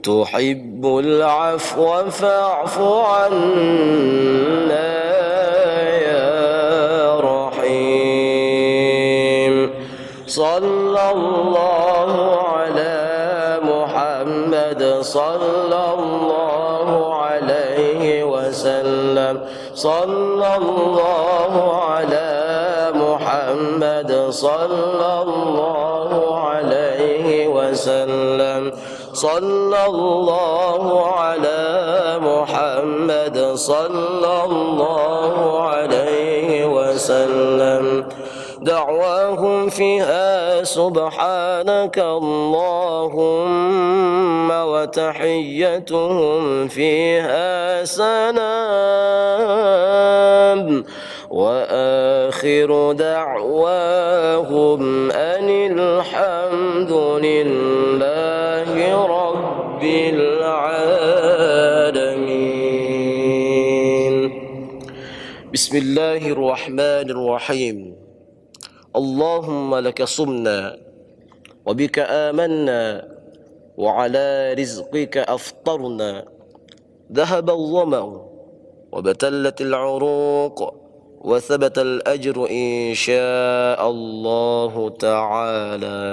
تحب العفو فاعف عنا يا رحيم صلى الله صلى الله عليه وسلم صلى الله على محمد صلى الله عليه وسلم صلى الله على محمد صلى الله عليه وسلم دعواهم فيها سبحانك اللهم وتحيتهم فيها سلام وآخر دعواهم أن الحمد لله رب العالمين. بسم الله الرحمن الرحيم. اللهم لك صمنا وبك آمنا وعلى رزقك أفطرنا ذهب الظمأ وبتلت العروق وثبت الأجر إن شاء الله تعالى.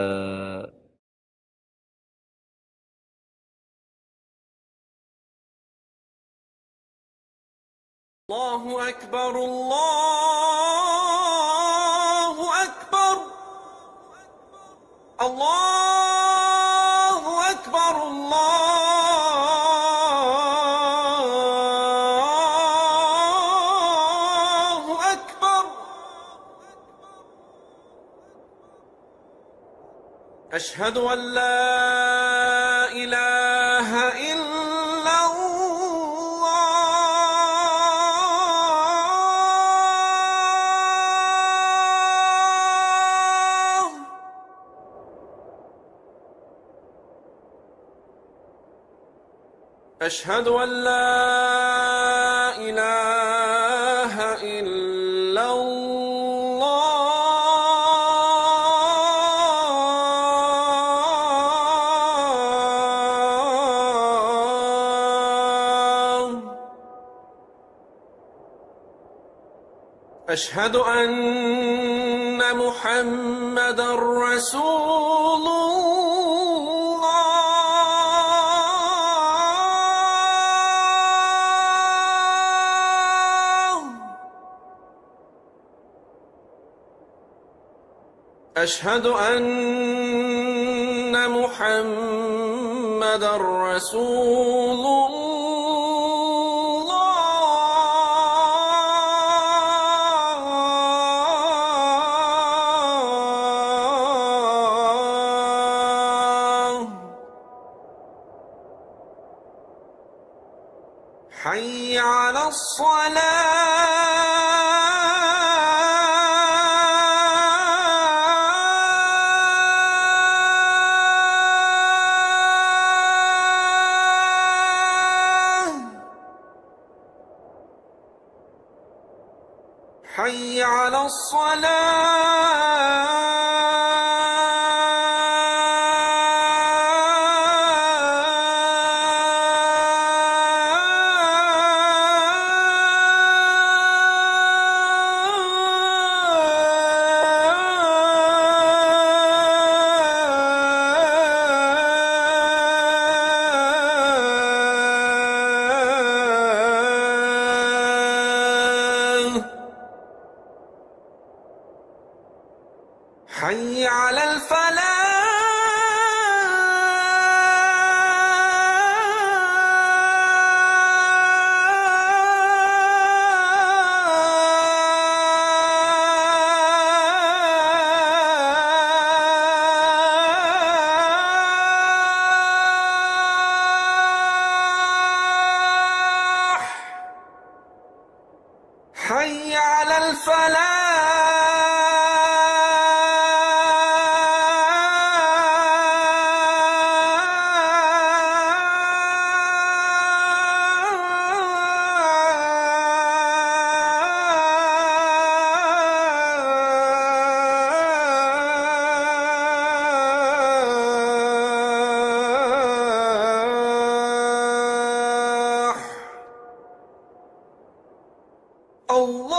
الله أكبر الله أكبر الله أكبر الله أكبر. أشهد أن لا إله إلا أشهد أن لا إله إلا الله. أشهد أن محمدا رسول أشهد أن محمدا رسول الله. حي على حي على حي على الفلاح حي على الفلاح. الله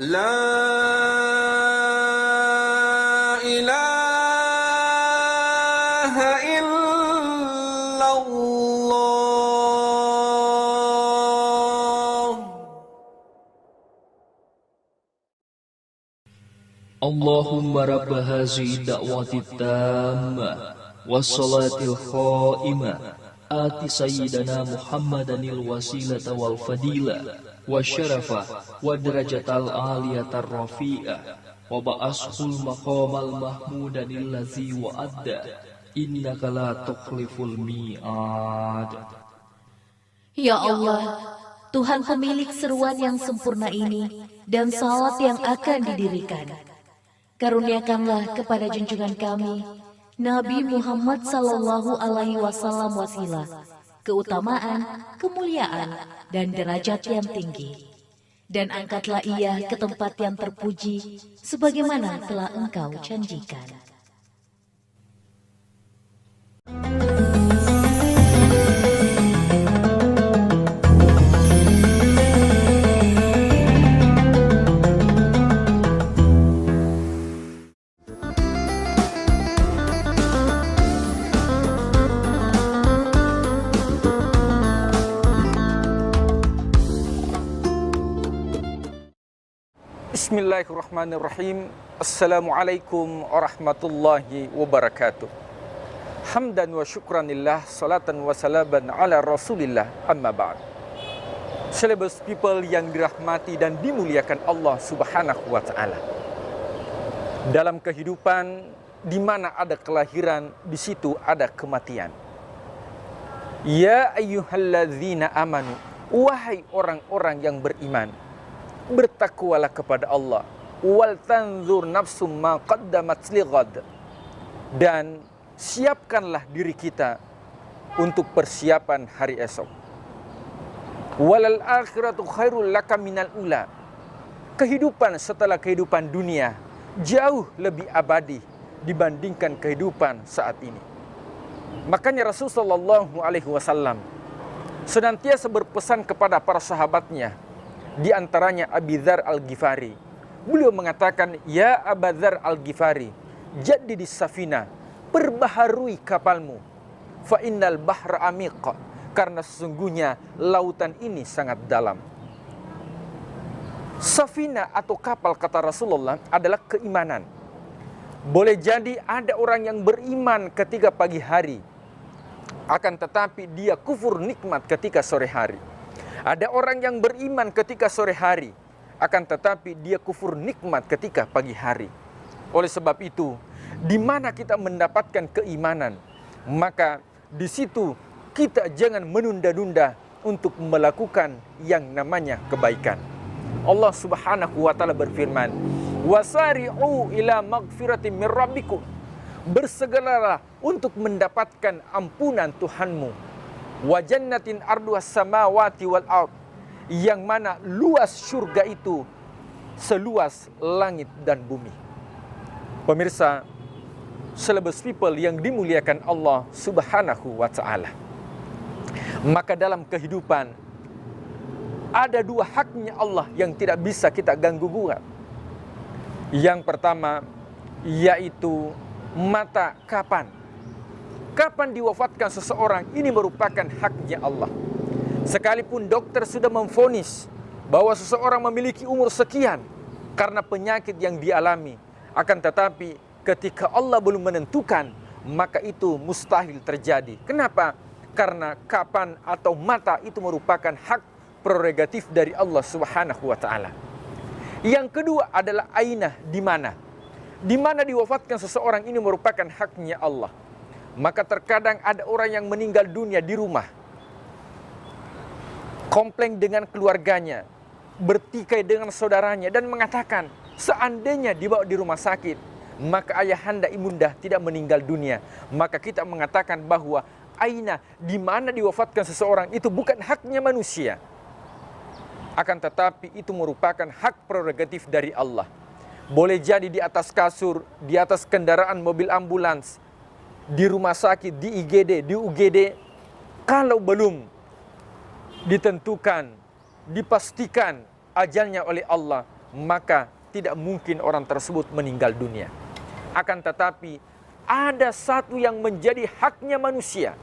لا إله إلا الله اللهم رب هذه الدعوة التامة والصلاة القائمة آت سيدنا محمدا الوسيلة والفضيلة والشرف والدرجة العالية الرفيعة وبعثه المقام المحمود الذي وعده إنك لا تخلف الميعاد. Ya Allah, Tuhan pemilik seruan yang sempurna ini dan salat yang akan didirikan, karuniakanlah kepada junjungan kami Nabi Muhammad sallallahu alaihi wasallam wasilah, keutamaan, kemuliaan, dan derajat yang tinggi. Dan angkatlah ia ke tempat yang terpuji, sebagaimana telah Engkau janjikan. Bismillahirrahmanirrahim. Assalamualaikum warahmatullahi wabarakatuh. Hamdan wa syukranillah, salatan wa salaban ala rasulillah, amma ba'd. Celebes people yang dirahmati dan dimuliakan Allah subhanahu wa ta'ala. Dalam kehidupan, di mana ada kelahiran, di situ ada kematian. Ya ayyuhalladzina amanu, wahai orang-orang yang beriman, bertakwalah kepada Allah, wal tanzur nafsum ma qaddamat lighad, dan siapkanlah diri kita untuk persiapan hari esok. Walal akhiratu khairul laka minal ula, kehidupan setelah kehidupan dunia jauh lebih abadi dibandingkan kehidupan saat ini. Makanya Rasulullah SAW senantiasa berpesan kepada para sahabatnya, di antaranya Abi Dzar Al-Ghifari. Beliau mengatakan, ya Abu Dzar Al-Ghifari, jaddidis safina, perbaharui kapalmu, fa innal bahra amiq, karena sesungguhnya lautan ini sangat dalam. Safina atau kapal, kata Rasulullah, adalah keimanan. Boleh jadi ada orang yang beriman ketika pagi hari, akan tetapi dia kufur nikmat ketika sore hari. Ada orang yang beriman ketika sore hari, akan tetapi dia kufur nikmat ketika pagi hari. Oleh sebab itu, di mana kita mendapatkan keimanan, maka di situ kita jangan menunda-nunda untuk melakukan yang namanya kebaikan. Allah Subhanahu wa taala berfirman, "Wasari'u ila magfiratin min rabbikum." Bersegeralah untuk mendapatkan ampunan Tuhanmu. Wa jannatin arduhas samawati wal ard, yang mana luas surga itu seluas langit dan bumi. Pemirsa, celebes people yang dimuliakan Allah Subhanahu wa ta'ala, maka dalam kehidupan ada dua haknya Allah yang tidak bisa kita ganggu gugat. Yang pertama yaitu mata kapan. Kapan diwafatkan seseorang, ini merupakan haknya Allah. Sekalipun dokter sudah memvonis bahwa seseorang memiliki umur sekian karena penyakit yang dialami, akan tetapi ketika Allah belum menentukan, maka itu mustahil terjadi. Kenapa? Karena kapan atau mata itu merupakan hak prerogatif dari Allah Subhanahu wa ta'ala. Yang kedua adalah ainah, di mana. Di mana diwafatkan seseorang, ini merupakan haknya Allah. Maka terkadang ada orang yang meninggal dunia di rumah, komplain dengan keluarganya, bertikai dengan saudaranya, dan mengatakan seandainya dibawa di rumah sakit, maka ayahanda ibunda tidak meninggal dunia. Maka kita mengatakan bahwa aina, di mana diwafatkan seseorang, itu bukan haknya manusia, akan tetapi itu merupakan hak prerogatif dari Allah. Boleh jadi di atas kasur, di atas kendaraan mobil ambulans, di rumah sakit, di IGD, di UGD, kalau belum ditentukan, dipastikan ajalnya oleh Allah, maka tidak mungkin orang tersebut meninggal dunia. Akan tetapi ada satu yang menjadi haknya manusia,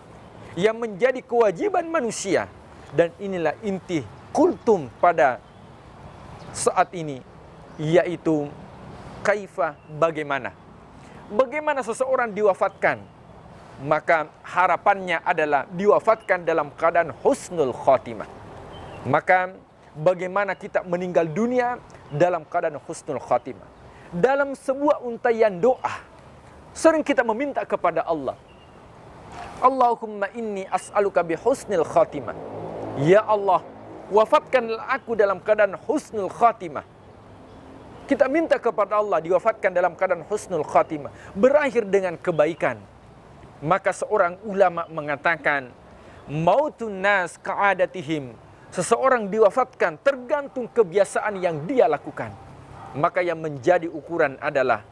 yang menjadi kewajiban manusia, dan inilah inti kultum pada saat ini, yaitu kaifa, bagaimana. Bagaimana seseorang diwafatkan? Maka harapannya adalah diwafatkan dalam keadaan husnul khotimah. Maka bagaimana kita meninggal dunia dalam keadaan husnul khotimah? Dalam sebuah untayan doa, sering kita meminta kepada Allah, Allahumma inni as'aluka bi husnul khotimah. Ya Allah, wafatkanlah aku dalam keadaan husnul khotimah. Kita minta kepada Allah diwafatkan dalam keadaan husnul khotimah, berakhir dengan kebaikan. Maka seorang ulama mengatakan, mautun nas ka'adatihim. Seseorang diwafatkan tergantung kebiasaan yang dia lakukan. Maka yang menjadi ukuran adalah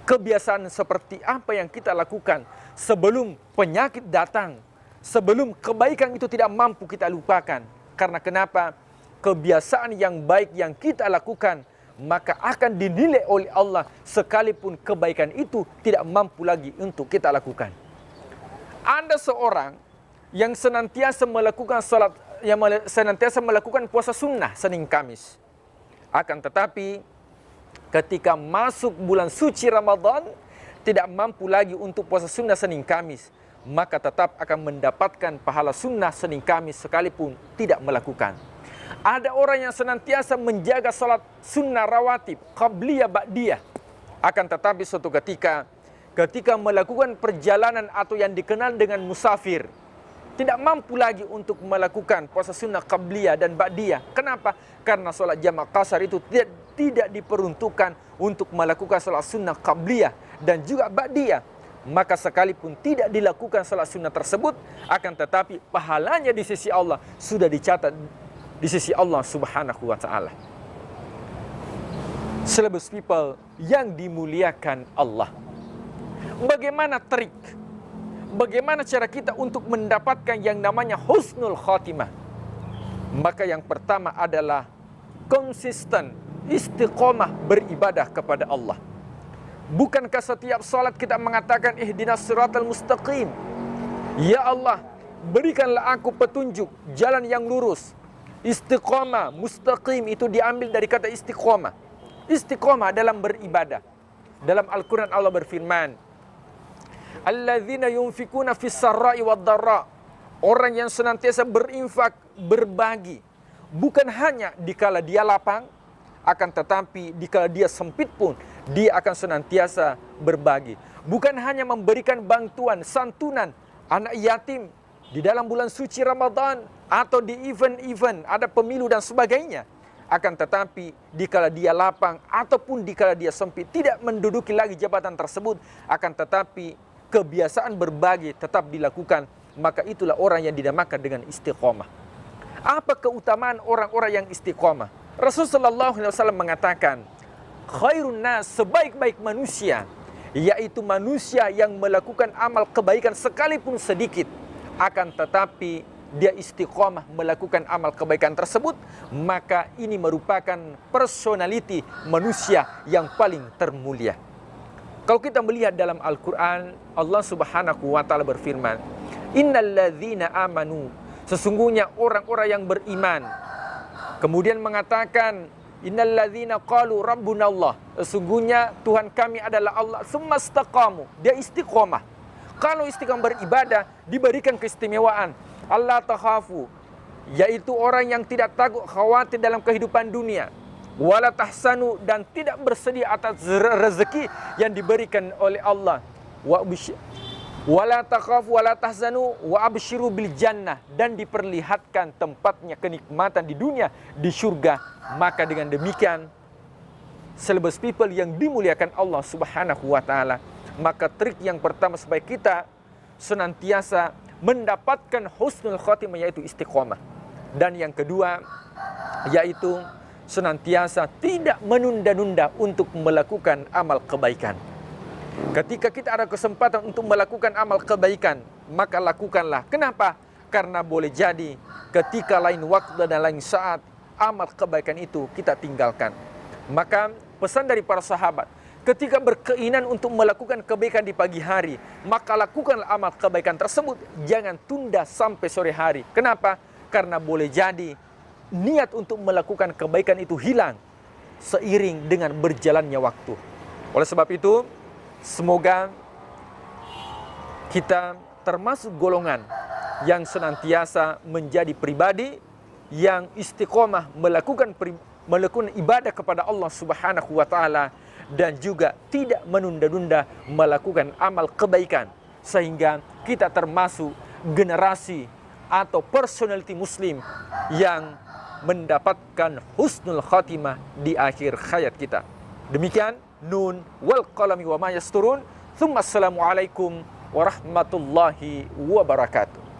kebiasaan seperti apa yang kita lakukan sebelum penyakit datang, sebelum kebaikan itu tidak mampu kita lupakan. Karena kenapa? Kebiasaan yang baik yang kita lakukan, maka akan dinilai oleh Allah sekalipun kebaikan itu tidak mampu lagi untuk kita lakukan. Ada seorang yang senantiasa melakukan salat, yang senantiasa melakukan puasa sunnah Senin Kamis. Akan tetapi ketika masuk bulan suci Ramadan tidak mampu lagi untuk puasa sunnah Senin Kamis, maka tetap akan mendapatkan pahala sunnah Senin Kamis sekalipun tidak melakukan. Ada orang yang senantiasa menjaga salat sunnah rawatib, qabliyah, ba'diyah. Akan tetapi suatu ketika melakukan perjalanan atau yang dikenal dengan musafir, tidak mampu lagi untuk melakukan puasa sunnah qabliyah dan ba'diyah. Kenapa? Karena salat jamak qasar itu tidak diperuntukkan untuk melakukan salat sunnah qabliyah dan juga ba'diyah. Maka sekalipun tidak dilakukan salat sunnah tersebut, akan tetapi pahalanya di sisi Allah sudah dicatat di sisi Allah Subhanahu wa ta'ala. Celebs people yang dimuliakan Allah, bagaimana trik, bagaimana cara kita untuk mendapatkan yang namanya husnul khotimah? Maka yang pertama adalah konsisten, istiqomah beribadah kepada Allah. Bukankah setiap salat kita mengatakan ihdinas siratal mustaqim? Ya Allah, berikanlah aku petunjuk jalan yang lurus. Istiqomah, mustaqim itu diambil dari kata istiqomah. Istiqomah dalam beribadah. Dalam Al-Quran Allah berfirman, alladzina yunfikuna fis sarra'i wad dharra. Orang yang senantiasa berinfak, berbagi, bukan hanya dikala dia lapang, akan tetapi dikala dia sempit pun dia akan senantiasa berbagi. Bukan hanya memberikan bantuan, santunan anak yatim di dalam bulan suci Ramadan atau di event-event, ada pemilu dan sebagainya. Akan tetapi dikala dia lapang ataupun dikala dia sempit, tidak menduduki lagi jabatan tersebut, akan tetapi kebiasaan berbagi tetap dilakukan, maka itulah orang yang dinamakan dengan istiqomah. Apa keutamaan orang-orang yang istiqomah? Rasulullah SAW mengatakan, khairun nas, sebaik-baik manusia, yaitu manusia yang melakukan amal kebaikan sekalipun sedikit, akan tetapi dia istiqomah melakukan amal kebaikan tersebut, maka ini merupakan personality manusia yang paling termulia. Kalau kita melihat dalam Al-Quran, Allah Subhanahu wa ta'ala berfirman, innalladzina amanu, sesungguhnya orang-orang yang beriman. Kemudian mengatakan, innalladzina qalu rabbuna Allah, sesungguhnya Tuhan kami adalah Allah, tsumma istaqamu, dia istiqomah. Kalau istiqomah beribadah, diberikan keistimewaan. Allah takhafu, yaitu orang yang tidak takut khawatir dalam kehidupan dunia. Wala tahsanu, dan tidak bersedih atas rezeki yang diberikan oleh Allah. Wala takhafu wala tahzanu wa abshiru bil jannah, dan diperlihatkan tempatnya kenikmatan di dunia, di surga. Maka dengan demikian, celebs people yang dimuliakan Allah Subhanahu wa ta'ala, maka trik yang pertama supaya kita senantiasa mendapatkan husnul khotimah yaitu istiqomah. Dan yang kedua yaitu senantiasa tidak menunda-nunda untuk melakukan amal kebaikan. Ketika kita ada kesempatan untuk melakukan amal kebaikan, maka lakukanlah. Kenapa? Karena boleh jadi ketika lain waktu dan lain saat amal kebaikan itu kita tinggalkan. Maka pesan dari para sahabat, ketika berkeinginan untuk melakukan kebaikan di pagi hari, maka lakukanlah amal kebaikan tersebut, jangan tunda sampai sore hari. Kenapa? Karena boleh jadi niat untuk melakukan kebaikan itu hilang seiring dengan berjalannya waktu. Oleh sebab itu, semoga kita termasuk golongan yang senantiasa menjadi pribadi yang istiqomah melakukan ibadah kepada Allah Subhanahu wa taala dan juga tidak menunda-nunda melakukan amal kebaikan, sehingga kita termasuk generasi atau personality muslim yang mendapatkan husnul khatimah di akhir hayat kita. Demikian, nun wal qalami wa ma yasturun. Tsumma assalamu alaikum warahmatullahi wabarakatuh.